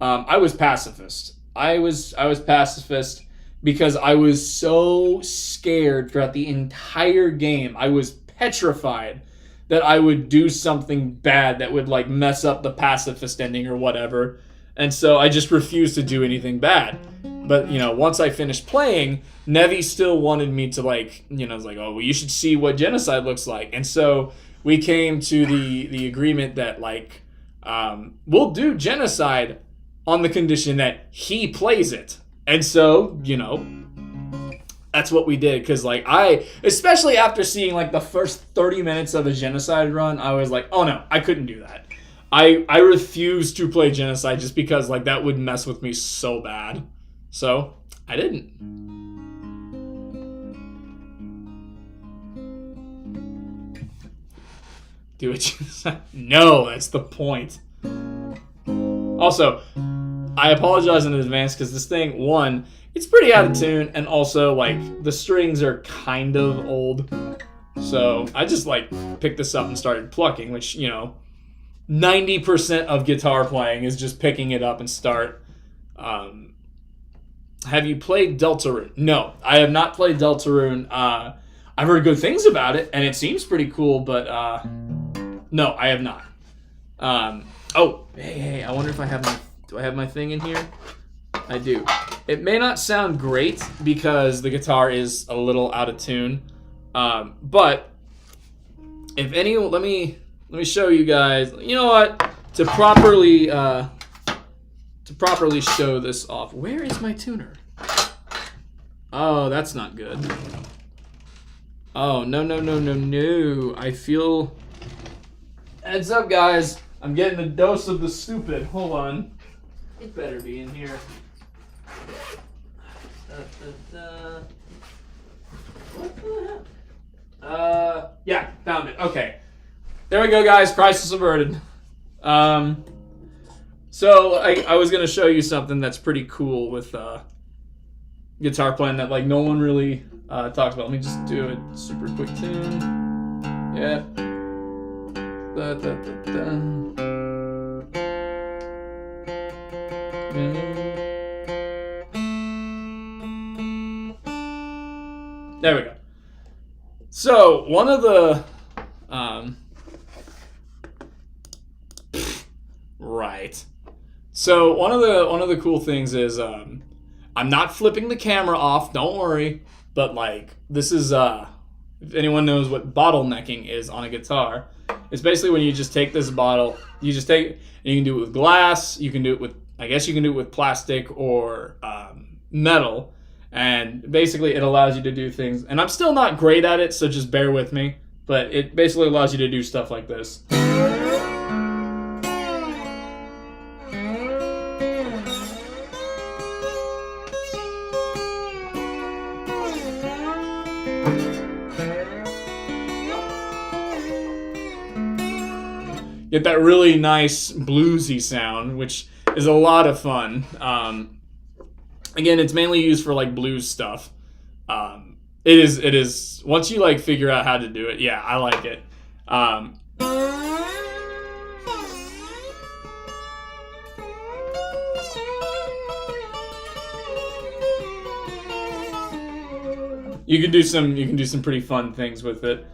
I was pacifist. I was pacifist because I was so scared throughout the entire game. I was petrified that I would do something bad that would like mess up the pacifist ending or whatever. And so I just refused to do anything bad. But, once I finished playing, Nevi still wanted me to like, was like, oh, well, you should see what genocide looks like. And so we came to the agreement that like, we'll do genocide on the condition that he plays it. And so, that's what we did, because like especially after seeing like the first 30 minutes of a genocide run, I was like, oh no, I couldn't do that. I refused to play genocide just because like that would mess with me so bad. So I didn't. Do it. No, that's the point. Also, I apologize in advance because this thing, one, it's pretty out of tune, and also, like, the strings are kind of old. So, I just, like, picked this up and started plucking, which, 90% of guitar playing is just picking it up and start. Have you played Deltarune? No, I have not played Deltarune. I've heard good things about it, and it seems pretty cool, but, no, I have not. Oh, hey, I wonder if do I have my thing in here? I do. It may not sound great because the guitar is a little out of tune, but if any, let me show you guys. You know what? To properly show this off. Where is my tuner? Oh, that's not good. Oh, no. I feel. Heads up, guys. I'm getting a dose of the stupid. Hold on. It better be in here. What the hell? Yeah, found it. Okay. There we go, guys. Crisis averted. So I was gonna show you something that's pretty cool with guitar playing that like no one really talks about. Let me just do a super quick tune. Yeah. Da, da, da, da. There we go. So one of the right. So one of the cool things is I'm not flipping the camera off, don't worry, but like this is if anyone knows what bottlenecking is on a guitar, it's basically when you just take this bottle, you just take it, and you can do it with glass, you can do it with, I guess you can do it with plastic or metal, and basically it allows you to do things, and I'm still not great at it, so just bear with me, but it basically allows you to do stuff like this. get that really nice bluesy sound, which is a lot of fun. Again, it's mainly used for like blues stuff. It is once you like figure out how to do it, yeah, I like it. You can do some pretty fun things with it.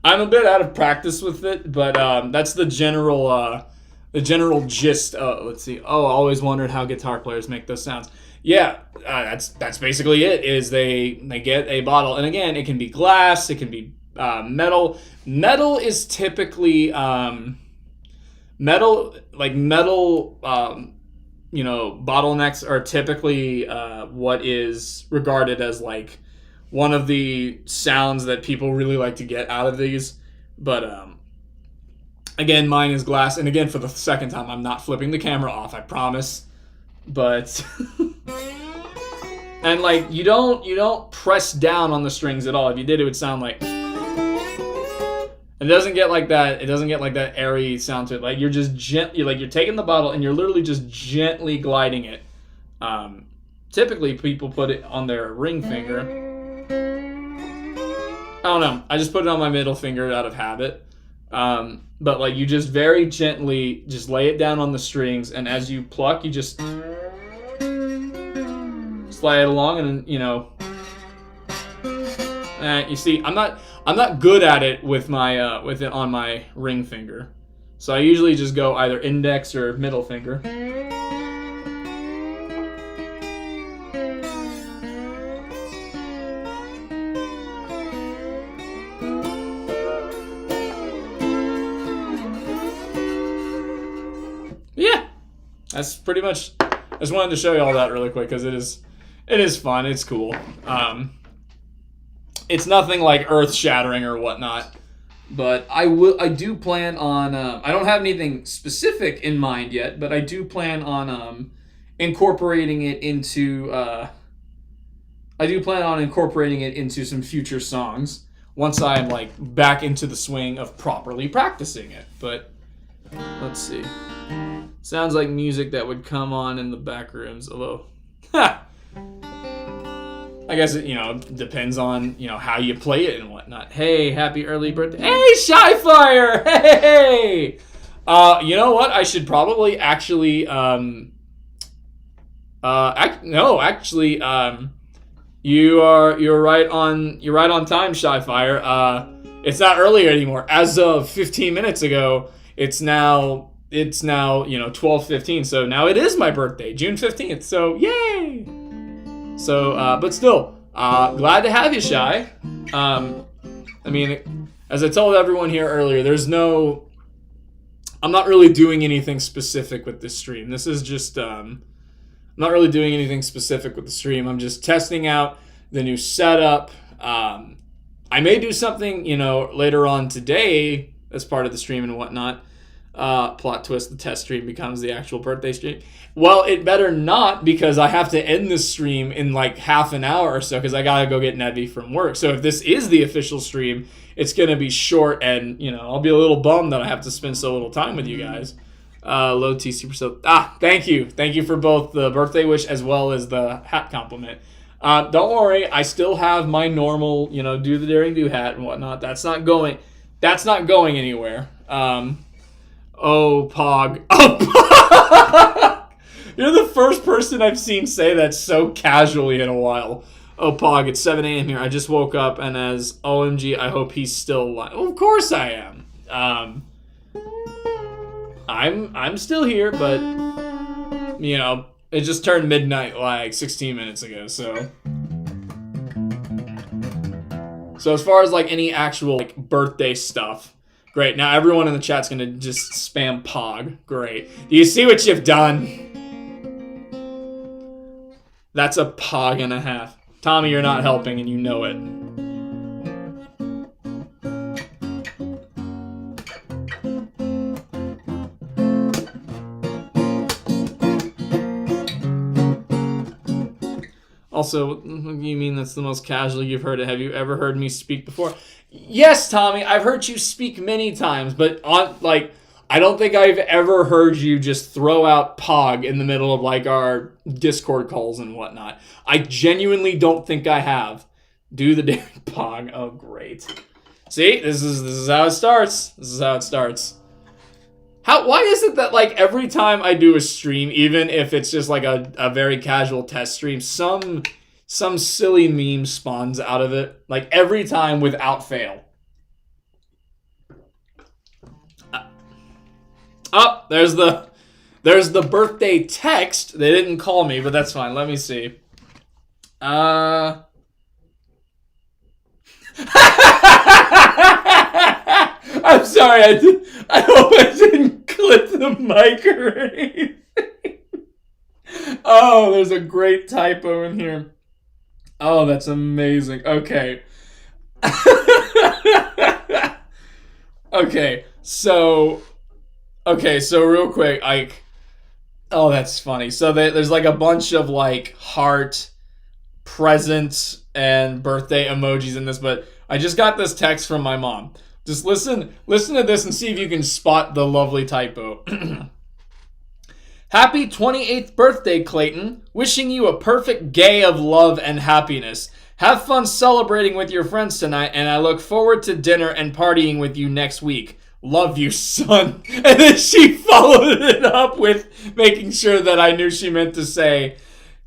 I'm a bit out of practice with it, but that's the general gist. Let's see. Oh, I always wondered how guitar players make those sounds. Yeah, that's basically it. Is they get a bottle, and again, it can be glass, it can be metal. Metal is typically metal bottlenecks are typically what is regarded as like one of the sounds that people really like to get out of these. But again, mine is glass, and again, for the second time, I'm not flipping the camera off, I promise. But and like you don't press down on the strings at all. If you did, it would sound like. It doesn't get like that. It doesn't get like that airy sound to it. Like you're just you're taking the bottle and you're literally just gently gliding it. Typically, people put it on their ring finger. I don't know. I just put it on my middle finger out of habit. But like you just very gently just lay it down on the strings, and as you pluck, you just slide it along, and you see, I'm not good at it with my with it on my ring finger, so I usually just go either index or middle finger. Yeah, that's pretty much. I just wanted to show you all that really quick because it is fun. It's cool. It's nothing like earth-shattering or whatnot, but I do plan on. I don't have anything specific in mind yet, but I do plan on incorporating it into. I do plan on incorporating it into some future songs once I'm like back into the swing of properly practicing it. But let's see. Sounds like music that would come on in the back rooms, although. I guess it, depends on, how you play it and whatnot. Hey, happy early birthday. Hey, Shyfire! Hey! You know what? I should probably actually, you're right on time, Shyfire. It's not earlier anymore. As of 15 minutes ago, it's now 12:15. So now it is my birthday, June 15th. So yay! So, but still, glad to have you, Shy. I mean, as I told everyone here earlier, I'm not really doing anything specific with this stream. This is just, I'm not really doing anything specific with the stream. I'm just testing out the new setup. I may do something, later on today as part of the stream and whatnot. Plot twist, the test stream becomes the actual birthday stream. Well, it better not, because I have to end this stream in like half an hour or so because I gotta go get Nevi from work. So if this is the official stream, it's gonna be short, and I'll be a little bummed that I have to spend so little time with you guys. Low T Super so thank you for both the birthday wish as well as the hat compliment. Don't worry, I still have my normal do the daring do hat and whatnot. That's not going anywhere. Oh, Pog. Oh, Pog! You're the first person I've seen say that so casually in a while. Oh, Pog, it's 7 a.m. here. I just woke up, and as OMG, I hope he's still alive. Well, of course I am. I'm still here, but, it just turned midnight like 16 minutes ago, so. So as far as, like, any actual, like, birthday stuff, great. Now everyone in the chat's going to just spam Pog. Great. Do you see what you've done? That's a Pog and a half. Tommy, you're not helping, and you know it. Also, you mean that's the most casual you've heard it? Have you ever heard me speak before? Yes, Tommy, I've heard you speak many times, but I don't think I've ever heard you just throw out Pog in the middle of like our Discord calls and whatnot. I genuinely don't think I have. Do the damn Pog. Oh, great. See, this is how it starts. This is how it starts. Why is it that like every time I do a stream, even if it's just like a very casual test stream, some silly meme spawns out of it, like every time without fail. Oh, there's the birthday text. They didn't call me, but that's fine. Let me see. I'm sorry. I hope I didn't clip the mic or anything. Oh, there's a great typo in here. Oh, that's amazing. Okay. Okay, so real quick, oh, that's funny. So there's like a bunch of like heart, present, and birthday emojis in this, but I just got this text from my mom. Just listen to this and see if you can spot the lovely typo. Happy 28th birthday, Clayton. Wishing you a perfect gay of love and happiness. Have fun celebrating with your friends tonight, and I look forward to dinner and partying with you next week. Love you, son. And then she followed it up with making sure that I knew she meant to say,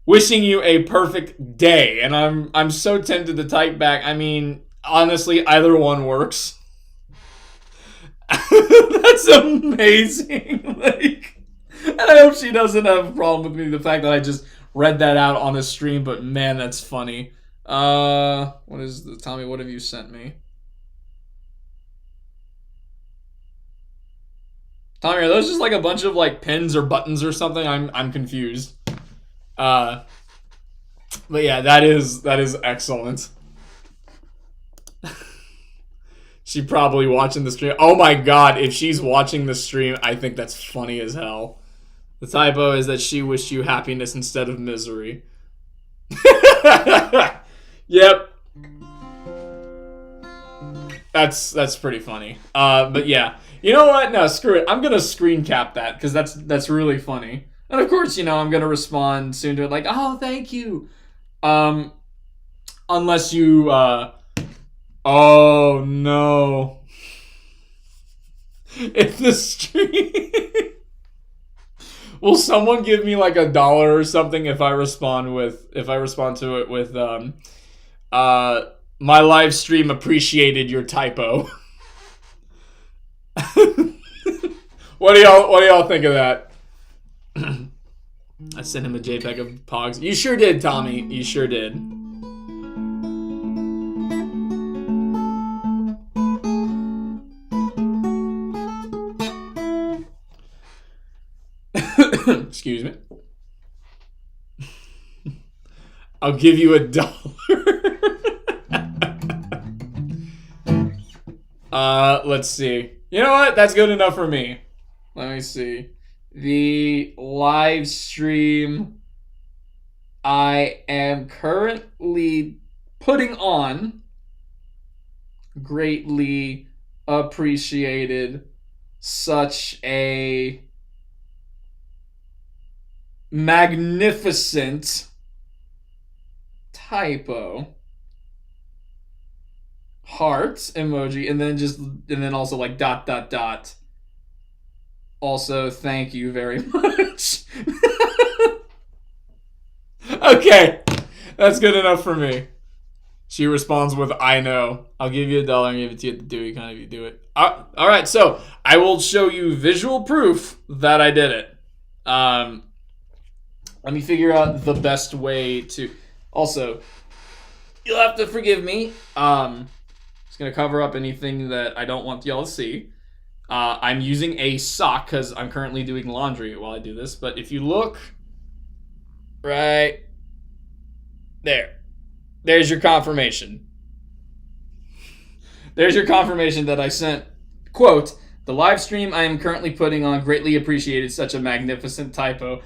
wishing you a perfect day. And I'm so tempted to type back. I mean, honestly, either one works. That's amazing. And I hope she doesn't have a problem with me, the fact that I just read that out on a stream, but man, that's funny. Tommy, what have you sent me? Tommy, are those just like a bunch of like pins or buttons or something? I'm confused. But yeah, that is excellent. She probably watching the stream. Oh my god, if she's watching the stream, I think that's funny as hell. The typo is that she wished you happiness instead of misery. Yep. That's pretty funny. But yeah. You know what? No, screw it. I'm gonna screen cap that because that's really funny. And of course, I'm gonna respond soon to it like, oh, thank you. Unless you oh no. If the stream will someone give me like $1 or something if I respond to it with my live stream appreciated your typo. What do y'all think of that? I sent him a JPEG of Pogs. You sure did, Tommy. You sure did. Excuse me. I'll give you $1. Let's see. You know what? That's good enough for me. Let me see. The live stream I am currently putting on, greatly appreciated, such a magnificent typo. Heart emoji, and then also like ... Also, thank you very much. Okay, that's good enough for me. She responds with, I know. I'll give you $1 and give it to you at the Dewie kind if you do it. All right, so I will show you visual proof that I did it. Let me figure out the best way to... Also, you'll have to forgive me. Just going to cover up anything that I don't want y'all to see. I'm using a sock because I'm currently doing laundry while I do this. But if you look right there's your confirmation. There's your confirmation that I sent, quote, the live stream I am currently putting on greatly appreciated such a magnificent typo.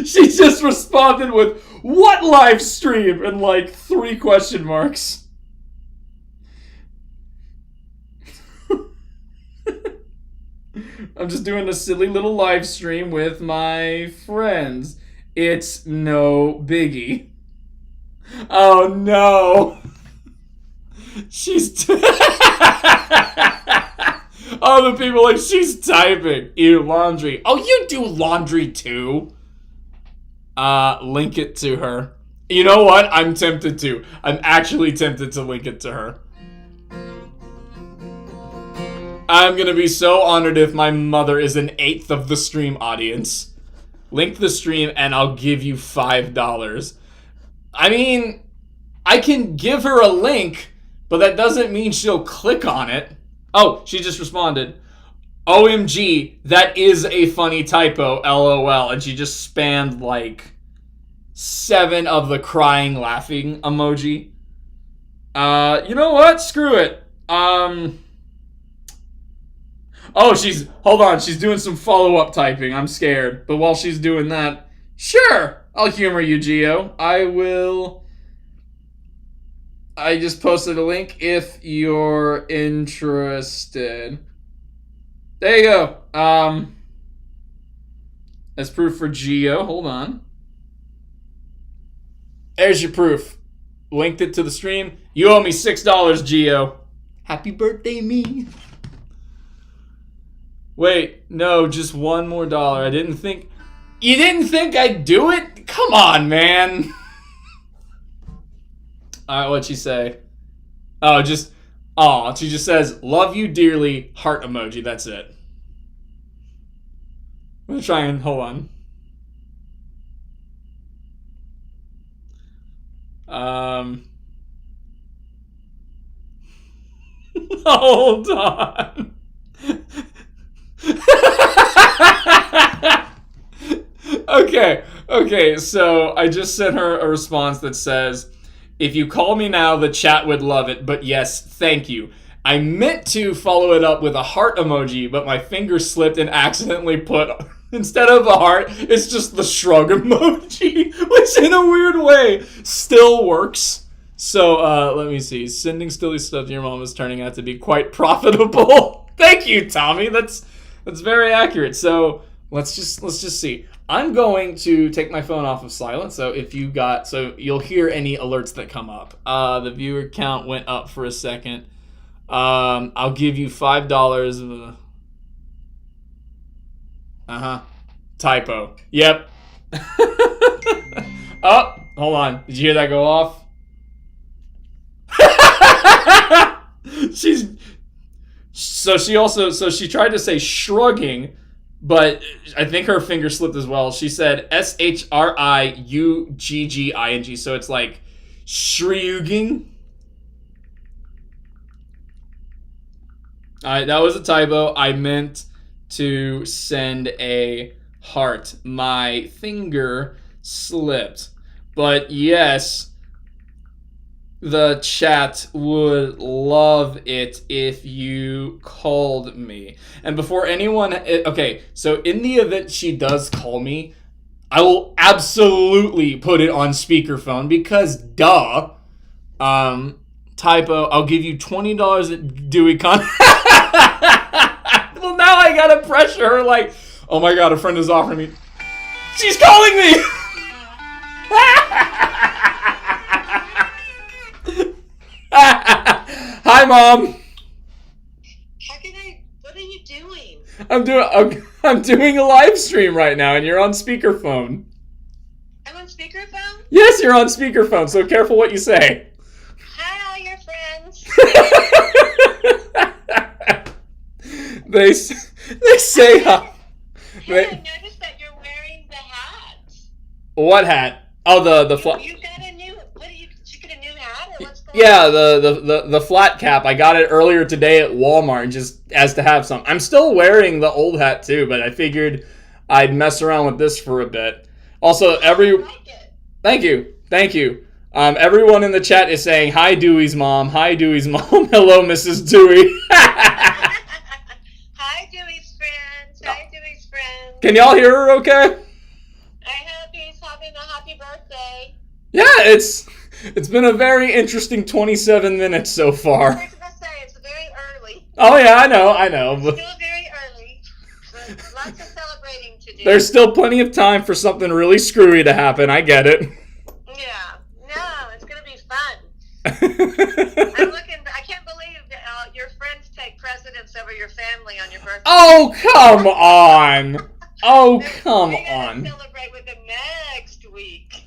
She just responded with, what live stream? And like 3 question marks. I'm just doing a silly little live stream with my friends. It's no biggie. Oh no. She's oh, the people like, she's typing. Ew, laundry. Oh, you do laundry too? Link it to her. You know what? I'm tempted to. I'm actually tempted to link it to her. I'm gonna be so honored if my mother is an 1/8 of the stream audience. Link the stream and I'll give you $5. I mean, I can give her a link, but that doesn't mean she'll click on it. Oh, she just responded. OMG, that is a funny typo, LOL. And she just spammed like 7 of the crying laughing emoji. You know what? Screw it. Oh, hold on, she's doing some follow-up typing. I'm scared. But while she's doing that, sure, I'll humor you, Gio. I just posted a link if you're interested. There you go. As proof for Gio. Hold on. There's your proof. Linked it to the stream. You owe me $6, Gio. Happy birthday, me. Wait, no, just $1 more. I didn't think... You didn't think I'd do it? Come on, man. Alright, what'd she say? Oh, she just says, love you dearly, heart emoji, that's it. I'm gonna try and, hold on. Hold on. Okay, so I just sent her a response that says, if you call me now, the chat would love it, but yes, thank you. I meant to follow it up with a heart emoji, but my finger slipped and accidentally put, instead of a heart, it's just the shrug emoji, which in a weird way still works. So, let me see. Sending silly stuff to your mom is turning out to be quite profitable. Thank you, Tommy. That's very accurate. So, let's just see. I'm going to take my phone off of silent, so you'll hear any alerts that come up. The viewer count went up for a second. I'll give you $5. Typo. Yep. Oh, hold on. Did you hear that go off? She tried to say shrugging, but I think her finger slipped as well. She said shriugging, so it's like shriuging. Alright, that was a typo. I meant to send a heart. My finger slipped. But yes, the chat would love it if you called me. And before anyone... Okay, so in the event she does call me, I will absolutely put it on speakerphone because duh. Typo, I'll give you $20 at Dewie Con. Well, now I gotta pressure her like, oh my god, a friend is offering me. She's calling me! Hi, Mom. What are you doing? I'm doing a live stream right now, and you're on speakerphone. I'm on speakerphone? Yes, you're on speakerphone, so careful what you say. Hi, all your friends. They say hi. Hey, I noticed that you're wearing the hat. What hat? Oh, the flat. You got a new. Did you get a new hat, or what's going Yeah, on? the flat cap. I got it earlier today at Walmart, just as to have some. I'm still wearing the old hat too, but I figured I'd mess around with this for a bit. Also, I like it. Thank you. Everyone in the chat is saying hi, Dewey's mom. Hi, Dewey's mom. Hello, Mrs. Dewey. Hi, Dewey's friends. Hi, Dewey's friends. Can y'all hear her? Okay. Yeah, it's been a very interesting 27 minutes so I far. was going to say, it's very early. Oh yeah, I know. It's But still very early. But lots of celebrating to do. there's still plenty of time for something really screwy to happen. I get it. Yeah. No, it's going to be fun. I'm looking. I can't believe your friends take precedence over your family on your birthday. Oh, come on. Oh, come We gotta on. celebrate with them next week.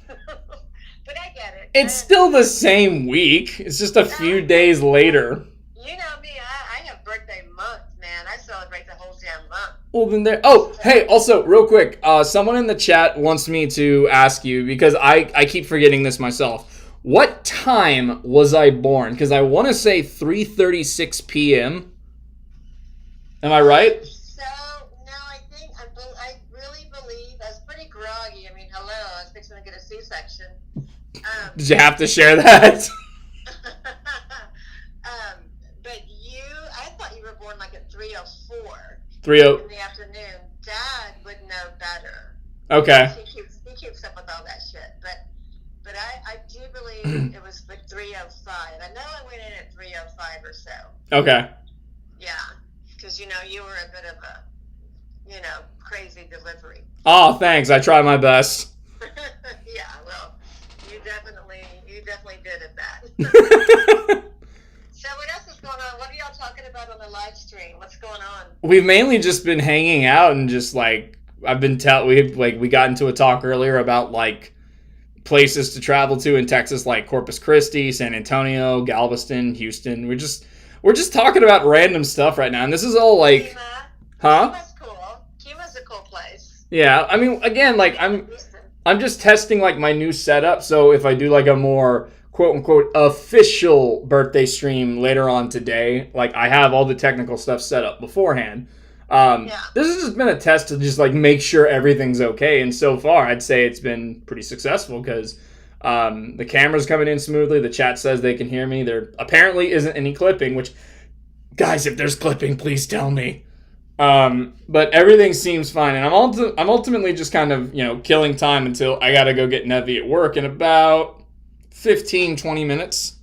But I get it. It's still the same week. It's just a few days later. You know me. I have birthday month, man. I celebrate the whole damn month. Well, then there. Oh, hey, also, real quick. Someone in the chat wants me to ask you, because I keep forgetting this myself. What time was I born? Because I want to say 3:36 p.m. Am I right? So, no, I really believe, I was pretty groggy. I mean, hello, I was fixing to get a C-section. Did you have to share that? But I thought you were born like at 3:04 3:00. in the afternoon. Dad would know better. Okay. He keeps up with all that shit. But I do believe it was like 3:05. I know I went in at 3:05 or so. Okay. Yeah, because you were a bit of a crazy delivery. Oh, thanks. I try my best. Yeah, well, you definitely did at that. So what else is going on? What are y'all talking about on the live stream? What's going on? We've mainly just been hanging out and just like we got into a talk earlier about like places to travel to in Texas, like Corpus Christi, San Antonio, Galveston, Houston. We're just talking about random stuff right now, and this is all like, Kima. huh? Kima's cool. Kima's a cool place. Yeah, I mean, again, like I'm just testing like my new setup. So if I do like a more quote unquote official birthday stream later on today, like I have all the technical stuff set up beforehand. This has just been a test to just like make sure everything's okay. And so far, I'd say it's been pretty successful because the camera's coming in smoothly. The chat says they can hear me. There apparently isn't any clipping, which, guys, if there's clipping, please tell me. But everything seems fine, and I'm ultimately just kind of, killing time until I gotta go get Nevi at work in about 15-20 minutes.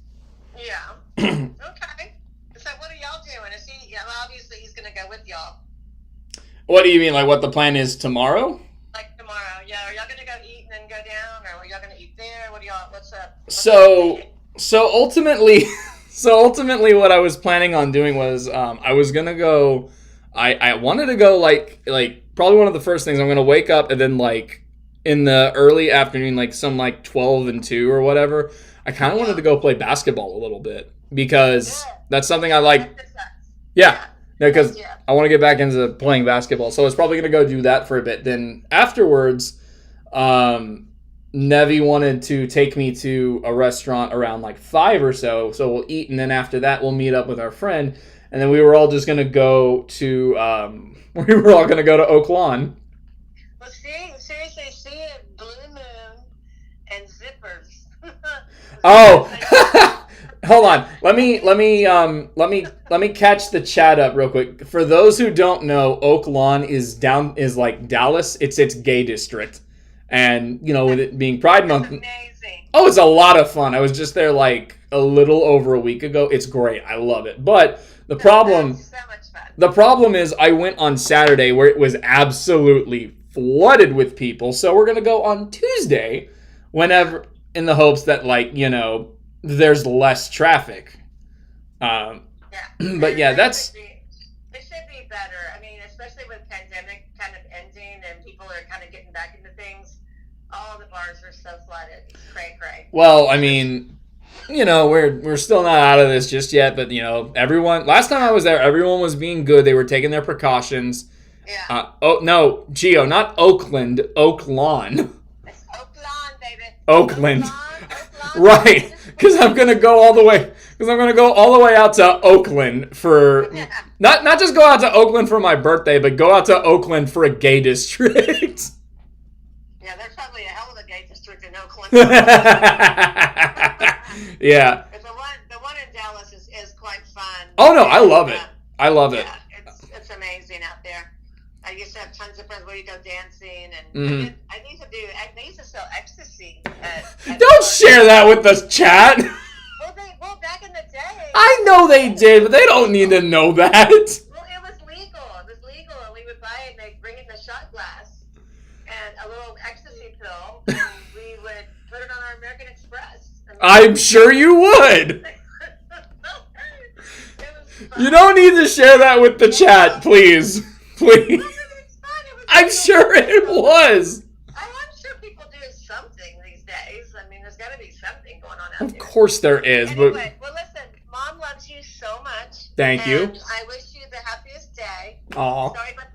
Yeah. Okay. So what are y'all doing? Is he? Yeah, well, obviously he's gonna go with y'all. What do you mean, like what the plan is tomorrow? Like tomorrow, yeah. Are y'all gonna go eat and then go down, or are y'all gonna eat there? What do y'all? What's up? So ultimately, what I was planning on doing was I was gonna go. I wanted to go like probably one of the first things I'm gonna wake up and then like in the early afternoon, like some like 12 and 2 or whatever. I kind of wanted to go play basketball a little bit because that's something I like. Yeah, because I want to get back into playing basketball. So I was probably gonna go do that for a bit. Then afterwards, Nevi wanted to take me to a restaurant around like 5 or so. So we'll eat, and then after that we'll meet up with our friend. And then we were all just gonna go to Oak Lawn. Well, seriously, see Blue Moon and Zippers. Oh, hold on. Let me catch the chat up real quick. For those who don't know, Oak Lawn is like Dallas. It's its gay district, and with it being Pride Month. Amazing. Oh, it's a lot of fun. I was just there like a little over a week ago. It's great. I love it, but. The problem is I went on Saturday where it was absolutely flooded with people. So we're going to go on Tuesday whenever in the hopes that there's less traffic. But yeah, It should be better. I mean, especially with pandemic kind of ending and people are kind of getting back into things. All the bars are so flooded. It's cray. Well, I mean, we're still not out of this just yet, but everyone. Last time I was there, everyone was being good. They were taking their precautions. Yeah. No, Geo, not Oakland, Oak Lawn. It's Oak Lawn, baby. Oakland. Oak Lawn. Right, because I'm gonna go all the way out to Oakland for not just go out to Oakland for my birthday, but go out to Oakland for a gay district. Yeah, there's probably a hell of a gay district in Oakland. Yeah. The one in Dallas is quite fun. Oh no, I love it. I love it. Yeah, it's amazing out there. I used to have tons of friends where you go dancing, and Mhm. I used to sell ecstasy at Don't bars. share that with the chat. Well, back in the day. I know they did, but they don't need to know that. Well, it was legal. It was legal, and we would buy it, and they'd bring it in a shot glass and a little ecstasy pill, and we would put it on our American Express. I'm sure you would. You don't need to share that with the chat, please. Please. I'm sure it was. I'm sure people do something these days. I mean, there's got to be something going on out Of there. course there is, Anyway, well, listen, Mom loves you so much. Thank you. And I wish you the happiest day. Aw. Sorry about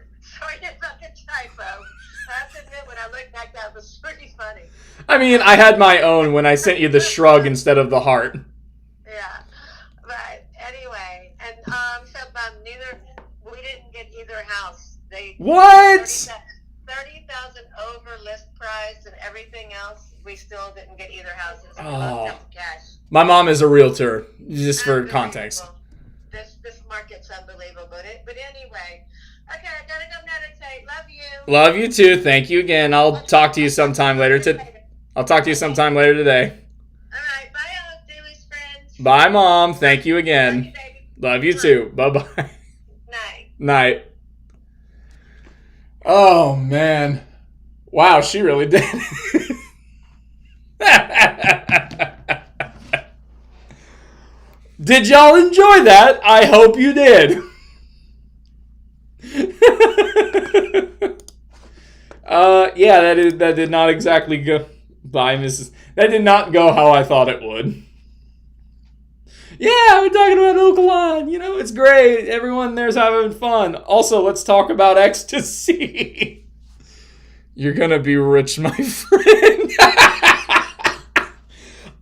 the typo. I have to admit, when I look back, that was pretty funny. I mean, I had my own when I sent you the shrug instead of the heart. Yeah. But anyway, and we didn't get either house. What? 30,000 over list price and everything else. We still didn't get either house. So we Oh. left cash. My mom is a realtor, just for context. This market's unbelievable. But anyway, okay, I gotta go meditate. Love you. Love you too. Thank you again. I'll talk to you sometime later. I'll talk to you sometime later today. All right, bye, all Dewey's friends. Bye, Mom. Thank you again. Love you, baby. Love you too. Bye-bye. Night. Night. Oh, man. Wow, she really did. Did y'all enjoy that? I hope you did. Yeah, that did not exactly go. Bye, Mrs. That did not go how I thought it would. Yeah, we're talking about Oakland. You know, it's great. Everyone there's having fun. Also, let's talk about ecstasy. You're gonna be rich, my friend.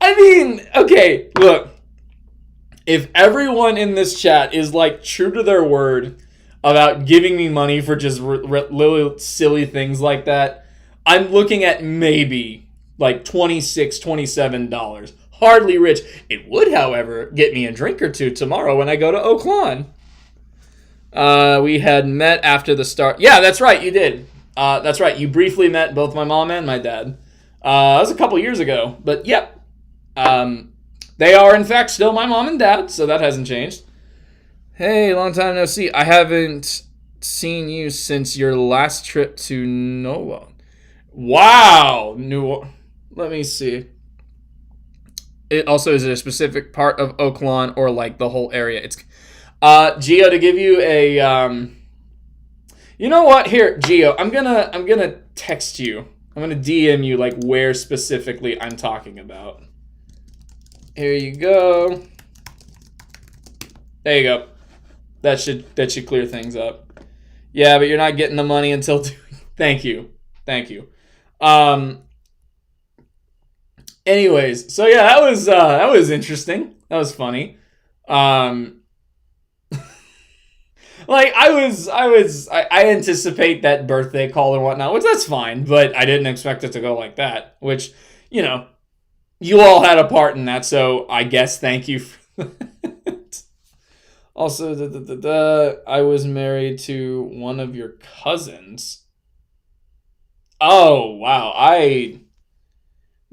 I mean, okay, look. If everyone in this chat is like true to their word about giving me money for just little silly things like that, I'm looking at maybe like $26, $27. Hardly rich. It would, however, get me a drink or two tomorrow when I go to Oakland. We had met after the start. Yeah, that's right, you did. That's right, you briefly met both my mom and my dad. That was a couple years ago, but yep. They are, in fact, still my mom and dad, so that hasn't changed. Hey, long time no see. I haven't seen you since your last trip to NOLA. Wow! Let me see. It also is a specific part of Oakland or like the whole area. It's Gio, to give you a you know what? Here, Gio, I'm gonna text you. I'm gonna DM you like where specifically I'm talking about. Here you go. There you go. That should clear things up. Yeah, but you're not getting the money until Thank you. Anyways, so yeah, that was interesting. That was funny. Like I anticipate that birthday call and whatnot, which that's fine, but I didn't expect it to go like that, which, you know, you all had a part in that, so I guess thank you for that. Also, I was married to one of your cousins. Oh, wow. I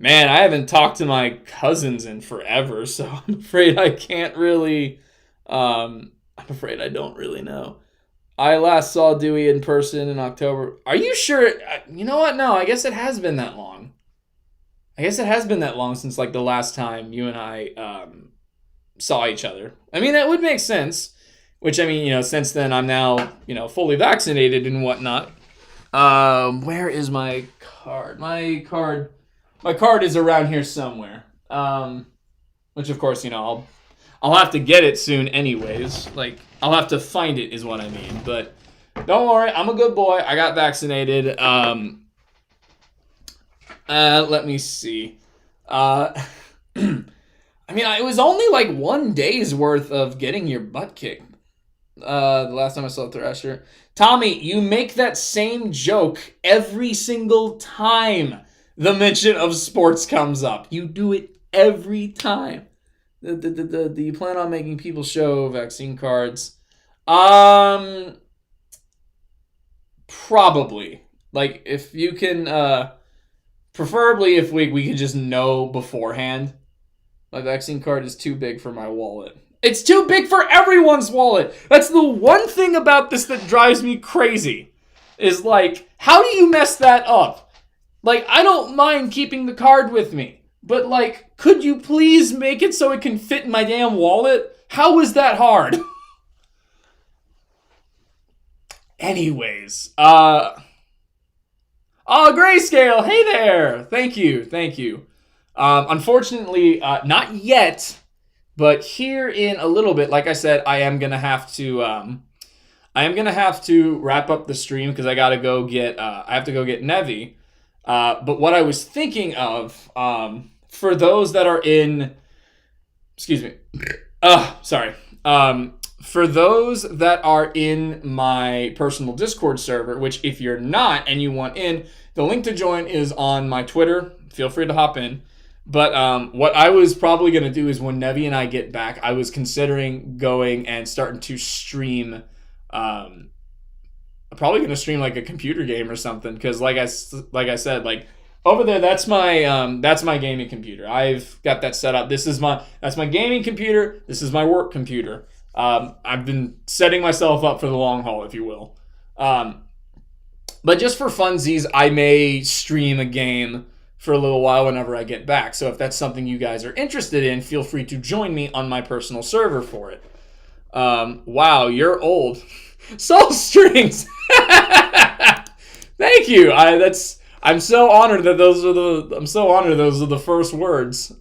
haven't talked to my cousins in forever, so I'm afraid I can't really, I'm afraid I don't really know. I last saw Dewey in person in October. Are you sure? You know what? No, I guess it has been that long. I guess it has been that long since like the last time you and I saw each other. I mean, that would make sense. Which, I mean, you know, since then I'm now, you know, fully vaccinated and whatnot. Where is my card? My card is around here somewhere. Which of course, you know, I'll have to get it soon anyways. Like, I'll have to find it is what I mean. But don't worry, I'm a good boy. I got vaccinated. Let me see. I mean, it was only like 1 day's worth of getting your butt kicked. The last time I saw Thrasher. Tommy, you make that same joke every single time the mention of sports comes up. You do it every time. Do you plan on making people show vaccine cards? Probably. Like, if you can, preferably if we could just know beforehand. My vaccine card is too big for my wallet. It's too big for everyone's wallet. That's the one thing about this that drives me crazy. Is like, how do you mess that up? Like, I don't mind keeping the card with me. But like, could you please make it so it can fit in my damn wallet? How is that hard? Anyways, Grayscale, hey there! Thank you. Unfortunately, not yet, but here in a little bit, like I said, I am gonna have to wrap up the stream because I gotta go get, I have to go get Nevi. But what I was thinking of, for those that are in, excuse me, sorry, for those that are in my personal Discord server, which if you're not and you want in, the link to join is on my Twitter. Feel free to hop in. But what I was probably going to do is when Nevi and I get back, I was considering going and starting to stream. I'm probably going to stream like a computer game or something because like I said, like over there, that's my gaming computer. I've got that set up. That's my gaming computer. This is my work computer. I've been setting myself up for the long haul, if you will. But just for funsies, I may stream a game for a little while whenever I get back. So if that's something you guys are interested in, feel free to join me on my personal server for it. Wow, you're old. Soul Strings! Thank you. I'm so honored that those are the first words.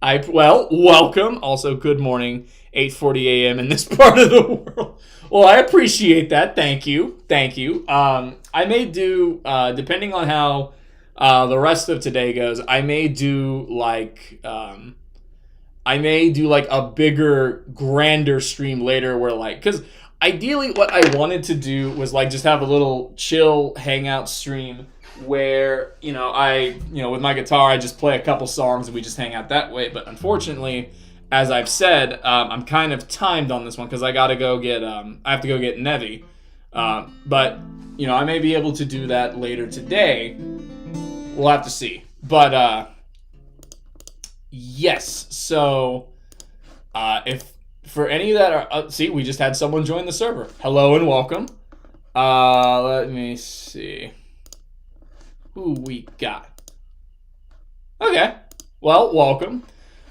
Welcome. Also, good morning. 8:40 a.m. in this part of the world. Well, I appreciate that. Thank you. I may do, depending on how the rest of today goes, I may do like a bigger, grander stream later where like, because ideally what I wanted to do was like just have a little chill hangout stream where, with my guitar, I just play a couple songs and we just hang out that way. But unfortunately, as I've said, I'm kind of timed on this one because I have to go get Nevi. But, I may be able to do that later today. We'll have to see. But, yes. So, if for any that are... see, we just had someone join the server. Hello and welcome. Let me see. Who we got? Okay. Well, welcome.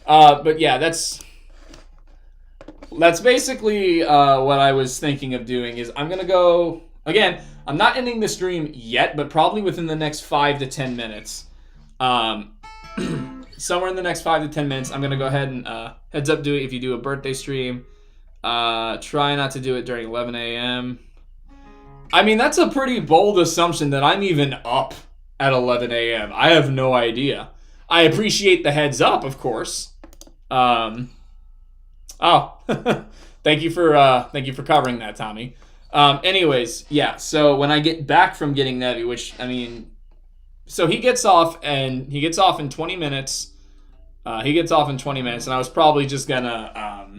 But yeah, that's basically what I was thinking of doing is I'm going to go... Again, I'm not ending the stream yet, but probably within the next 5 to 10 minutes. Somewhere in the next 5 to 10 minutes, I'm going to go ahead and heads up, Dewie, if you do a birthday stream, try not to do it during 11 a.m. I mean, that's a pretty bold assumption that I'm even up at 11 a.m. I have no idea. I appreciate the heads up, of course. Thank you for covering that, Tommy. Anyways, yeah, so when I get back from getting Nevi, which, I mean, so he gets off in 20 minutes. And I was probably just gonna,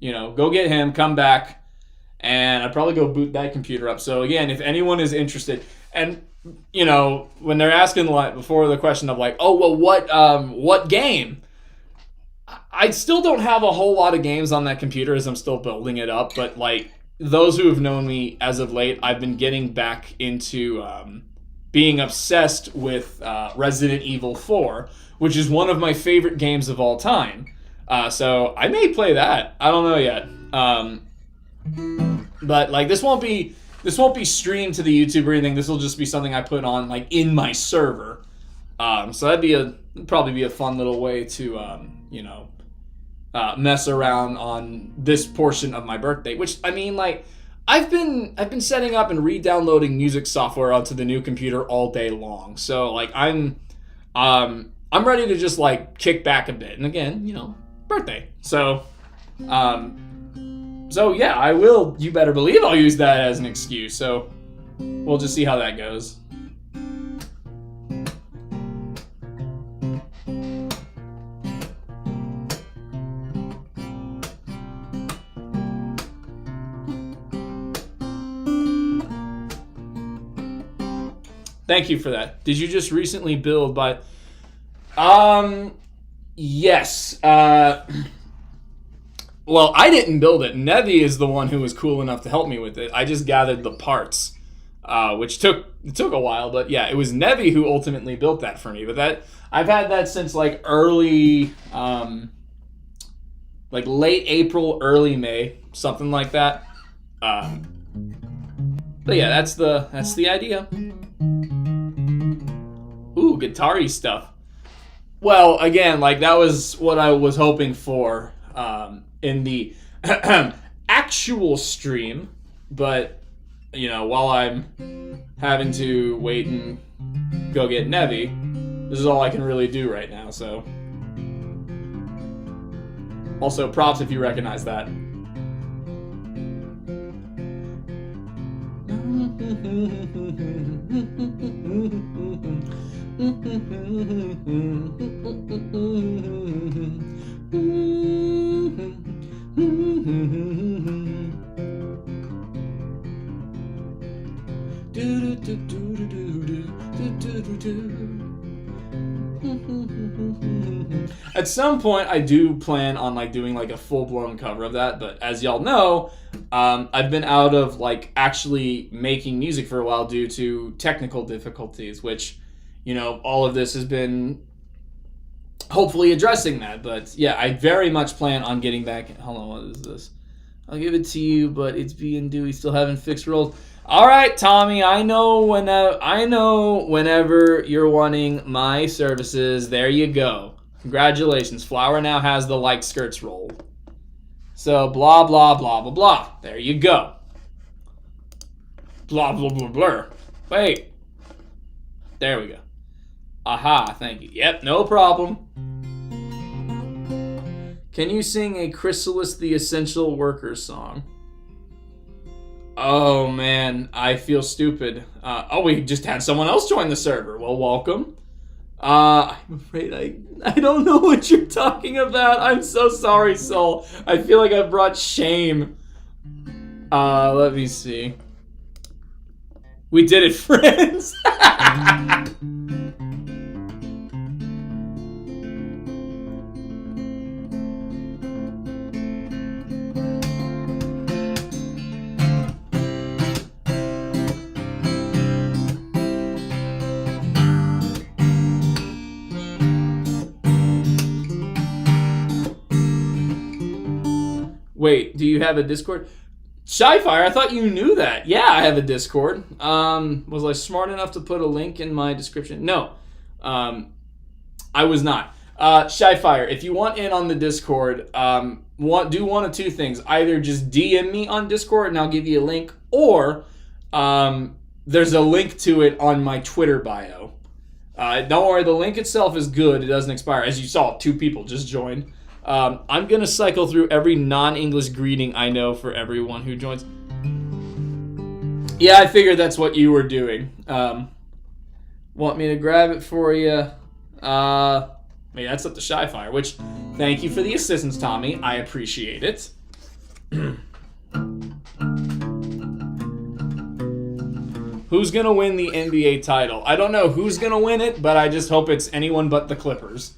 go get him, come back, and I'd probably go boot that computer up. So again, if anyone is interested, and, when they're asking, like, before the question of, like, oh, well, what game? I still don't have a whole lot of games on that computer as I'm still building it up, but, like, those who have known me as of late, I've been getting back into being obsessed with Resident Evil 4, which is one of my favorite games of all time. So I may play that. I don't know yet. But like this won't be streamed to the YouTube or anything. This will just be something I put on like in my server. So that'd probably be a fun little way to mess around on this portion of my birthday. Which, I mean, like, I've been setting up and re-downloading music software onto the new computer all day long. So like I'm ready to just like kick back a bit. And again, birthday. So yeah, I will. You better believe I'll use that as an excuse. So we'll just see how that goes. Thank you for that. Did you just recently build by... Yes. Well, I didn't build it. Dewie is the one who was cool enough to help me with it. I just gathered the parts, which took a while. But yeah, it was Dewie who ultimately built that for me. But that I've had that since like early, like late April, early May, something like that. But yeah, that's the idea. Ooh, guitar-y stuff. Well, again, like that was what I was hoping for. In the actual stream, but while I'm having to wait and go get Dewie, this is all I can really do right now. So, also props if you recognize that. At some point, I do plan on like doing like a full-blown cover of that, but as y'all know, I've been out of like actually making music for a while due to technical difficulties, which all of this has been hopefully addressing that. But yeah, I very much plan on getting back. Hold on, what is this? I'll give it to you, but it's being Dewie still having fixed roles. All right, Tommy, I know whenever you're wanting my services, there you go. Congratulations. Flower now has the like skirts role. So blah blah blah blah blah. There you go. Blah blah blah blah. Wait. There we go. Aha, thank you. Yep, no problem. Can you sing a Chrysalis the Essential Worker song? Oh man, I feel stupid. We just had someone else join the server. Well, welcome. I'm afraid I don't know what you're talking about. I'm so sorry, Soul. I feel like I brought shame. Let me see. We did it, friends. Wait, do you have a Discord? Shyfire, I thought you knew that. Yeah, I have a Discord. Was I smart enough to put a link in my description? No, I was not. Shyfire, if you want in on the Discord, do one of two things. Either just DM me on Discord and I'll give you a link, or there's a link to it on my Twitter bio. Don't worry, the link itself is good. It doesn't expire. As you saw, 2 people just joined. I'm going to cycle through every non-English greeting I know for everyone who joins. Yeah, I figured that's what you were doing. Want me to grab it for you? Maybe that's up to Shyfire, which, thank you for the assistance, Tommy. I appreciate it. Who's going to win the NBA title? I don't know who's going to win it, but I just hope it's anyone but the Clippers.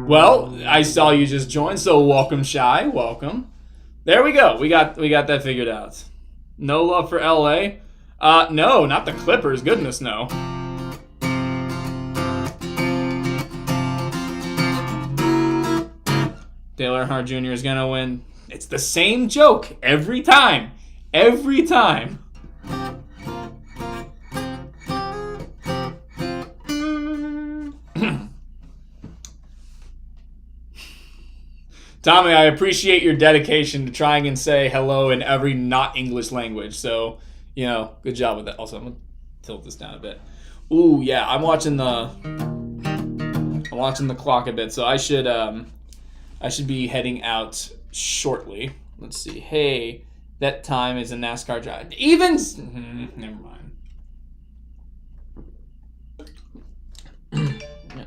Well, I saw you just join, so welcome, Shy. Welcome. There we go. We got that figured out. No love for LA? No, not the Clippers. Goodness, no. Dale Earnhardt Jr. is gonna win. It's the same joke every time. Every time. Tommy, I appreciate your dedication to trying and say hello in every not English language. So, good job with that. Also, I'm gonna tilt this down a bit. Ooh, yeah, I'm watching the clock a bit, so I should be heading out shortly. Let's see. Hey, that time is a NASCAR drive. Even never mind.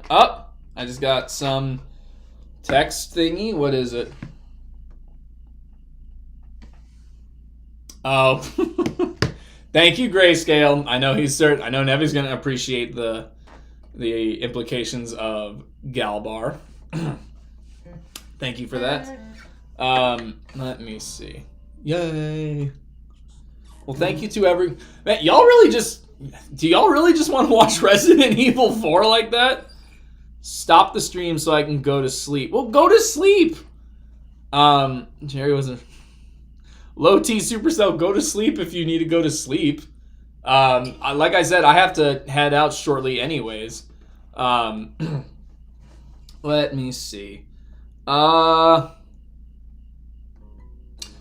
Oh, I just got some text thingy. What is it? Oh, thank you, Grayscale. I know I know Nevy's gonna appreciate the implications of Galbar. Thank you for that. Let me see. Yay! Well, thank you to man. Do y'all really just want to watch Resident Evil 4 like that? Stop the stream so I can go to sleep. Well, go to sleep. Jerry wasn't. Low T Supercell, go to sleep if you need to go to sleep. Like I said, I have to head out shortly anyways. Let me see. Tell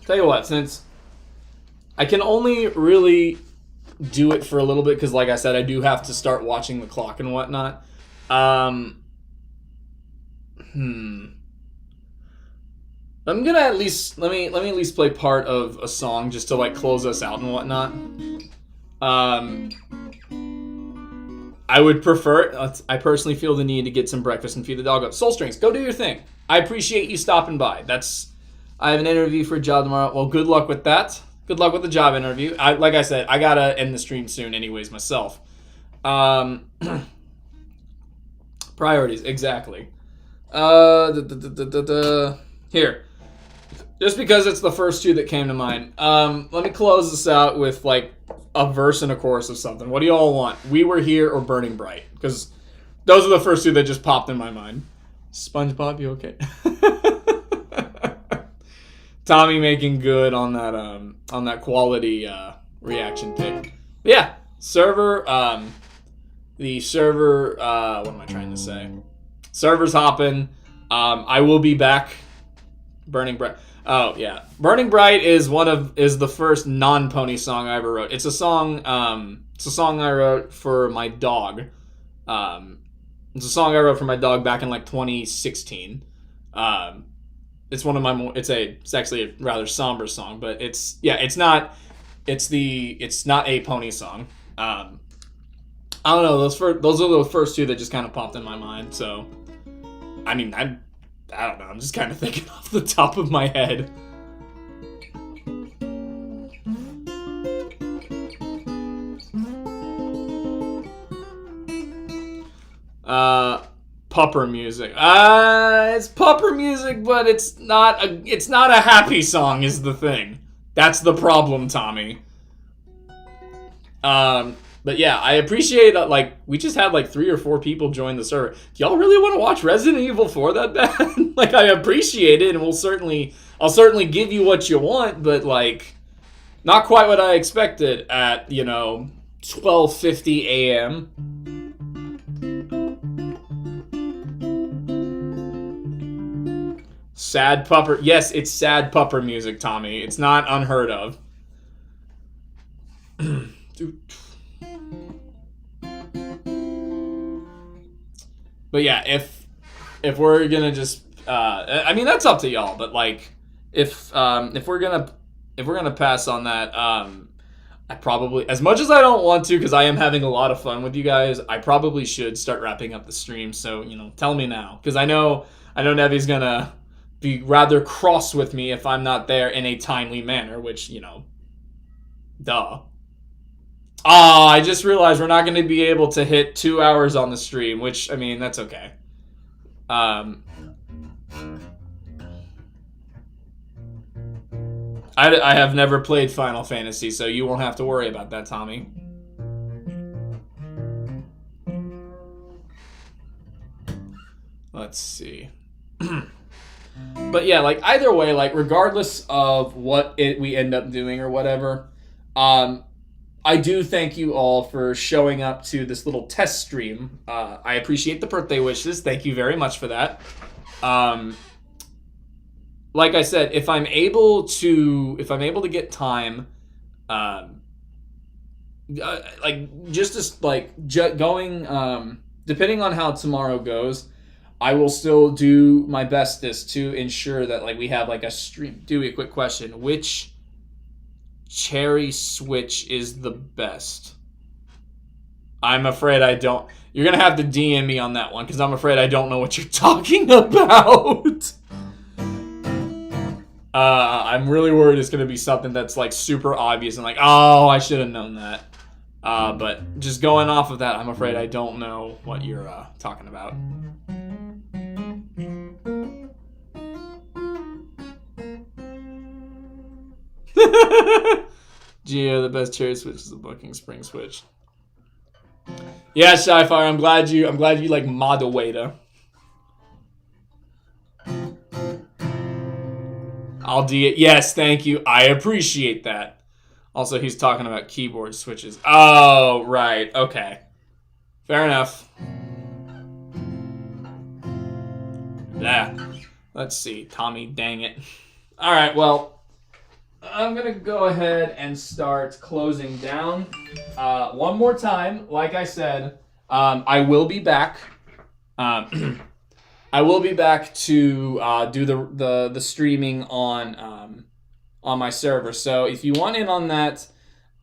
you what, since I can only really do it for a little bit, because like I said, I do have to start watching the clock and whatnot. I'm gonna at least let me at least play part of a song just to like close us out and whatnot. I would prefer. I personally feel the need to get some breakfast and feed the dog up. Soul Strings, go do your thing. I appreciate you stopping by. I have an interview for a job tomorrow. Well, good luck with that. Good luck with the job interview. Like I said, I gotta end the stream soon, anyways myself. Priorities, exactly. Here. Just because it's the first two that came to mind. Let me close this out with like a verse and a chorus of something. What do you all want? We Were Here or Burning Bright? Because those are the first two that just popped in my mind. SpongeBob, you okay? Tommy making good on that quality reaction pick. But yeah, server. The server. What am I trying to say? Server's hopping. I will be back. Burning Bright. Oh yeah, Burning Bright is the first non-pony song I ever wrote. It's a song. It's a song I wrote for my dog. It's a song I wrote for my dog back in like 2016. It's one of my it's actually a rather somber song, but it's not a pony song. I don't know, those are the first two that just kind of popped in my mind. So I mean, I don't know, I'm just kind of thinking off the top of my head. Pupper music. It's pupper music, but it's not a happy song is the thing. That's the problem, Tommy. But yeah, I appreciate like we just had like 3 or 4 people join the server. Do y'all really want to watch Resident Evil 4 that bad? Like, I appreciate it, and I'll certainly give you what you want, but like not quite what I expected at 12:50 a.m. Sad pupper. Yes, it's sad pupper music, Tommy. It's not unheard of. But yeah, if we're gonna just, I mean, that's up to y'all. But like, if we're gonna pass on that, I probably, as much as I don't want to, because I am having a lot of fun with you guys, I probably should start wrapping up the stream. So tell me now, because I know Nevy's gonna be rather cross with me if I'm not there in a timely manner, which duh. I just realized we're not going to be able to hit 2 hours on the stream, which, I mean, that's okay. I have never played Final Fantasy, so you won't have to worry about that, Tommy. Let's see. But yeah, like, either way, like, regardless of what we end up doing or whatever, I do thank you all for showing up to this little test stream. I appreciate the birthday wishes. Thank you very much for that. Like I said, if I'm able to get time, going, depending on how tomorrow goes, I will still do my bestest to ensure that like we have like a stream. Dewie, quick question: which cherry Switch is the best? I'm afraid I don't. You're going to have to DM me on that one because I'm afraid I don't know what you're talking about. I'm really worried it's going to be something that's like super obvious and like, oh, I should have known that. But just going off of that, I'm afraid I don't know what you're talking about. Geo, the best cherry Switch is the Booking Spring Switch. Yeah, Shyfire, I'm glad you like Modawada. I'll do it. Yes, thank you. I appreciate that. Also, he's talking about keyboard switches. Oh, right. Okay. Fair enough. Yeah. Let's see. Tommy, dang it. All right, well, I'm going to go ahead and start closing down. One more time, like I said, I will be back. I will be back to do the streaming on my server. So if you want in on that,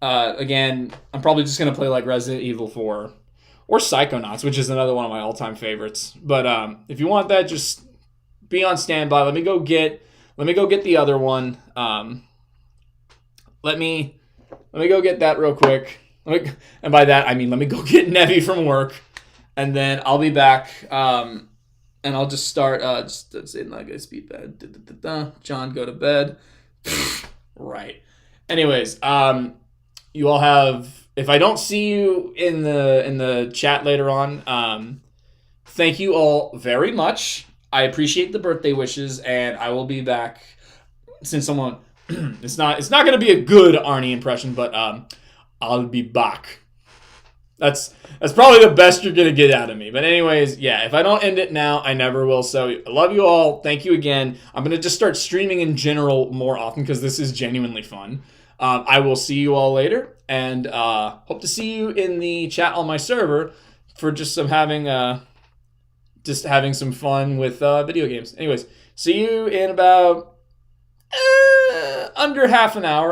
again, I'm probably just gonna play like Resident Evil 4 or Psychonauts, which is another one of my all-time favorites. But if you want that, just be on standby. Let me go get the other one. Let me go get that real quick. And by that I mean let me go get Nevi from work, and then I'll be back. And I'll just start, just say, like, I speed bed. John, go to bed. Right. Anyways, you all have, if I don't see you in the chat later on, thank you all very much. I appreciate the birthday wishes, and I will be back since someone, it's not going to be a good Arnie impression, but I'll be back. That's probably the best you're going to get out of me. But anyways, yeah, if I don't end it now, I never will. So I love you all. Thank you again. I'm going to just start streaming in general more often because this is genuinely fun. I will see you all later, and hope to see you in the chat on my server for just having some fun with video games. Anyways, see you in about under half an hour.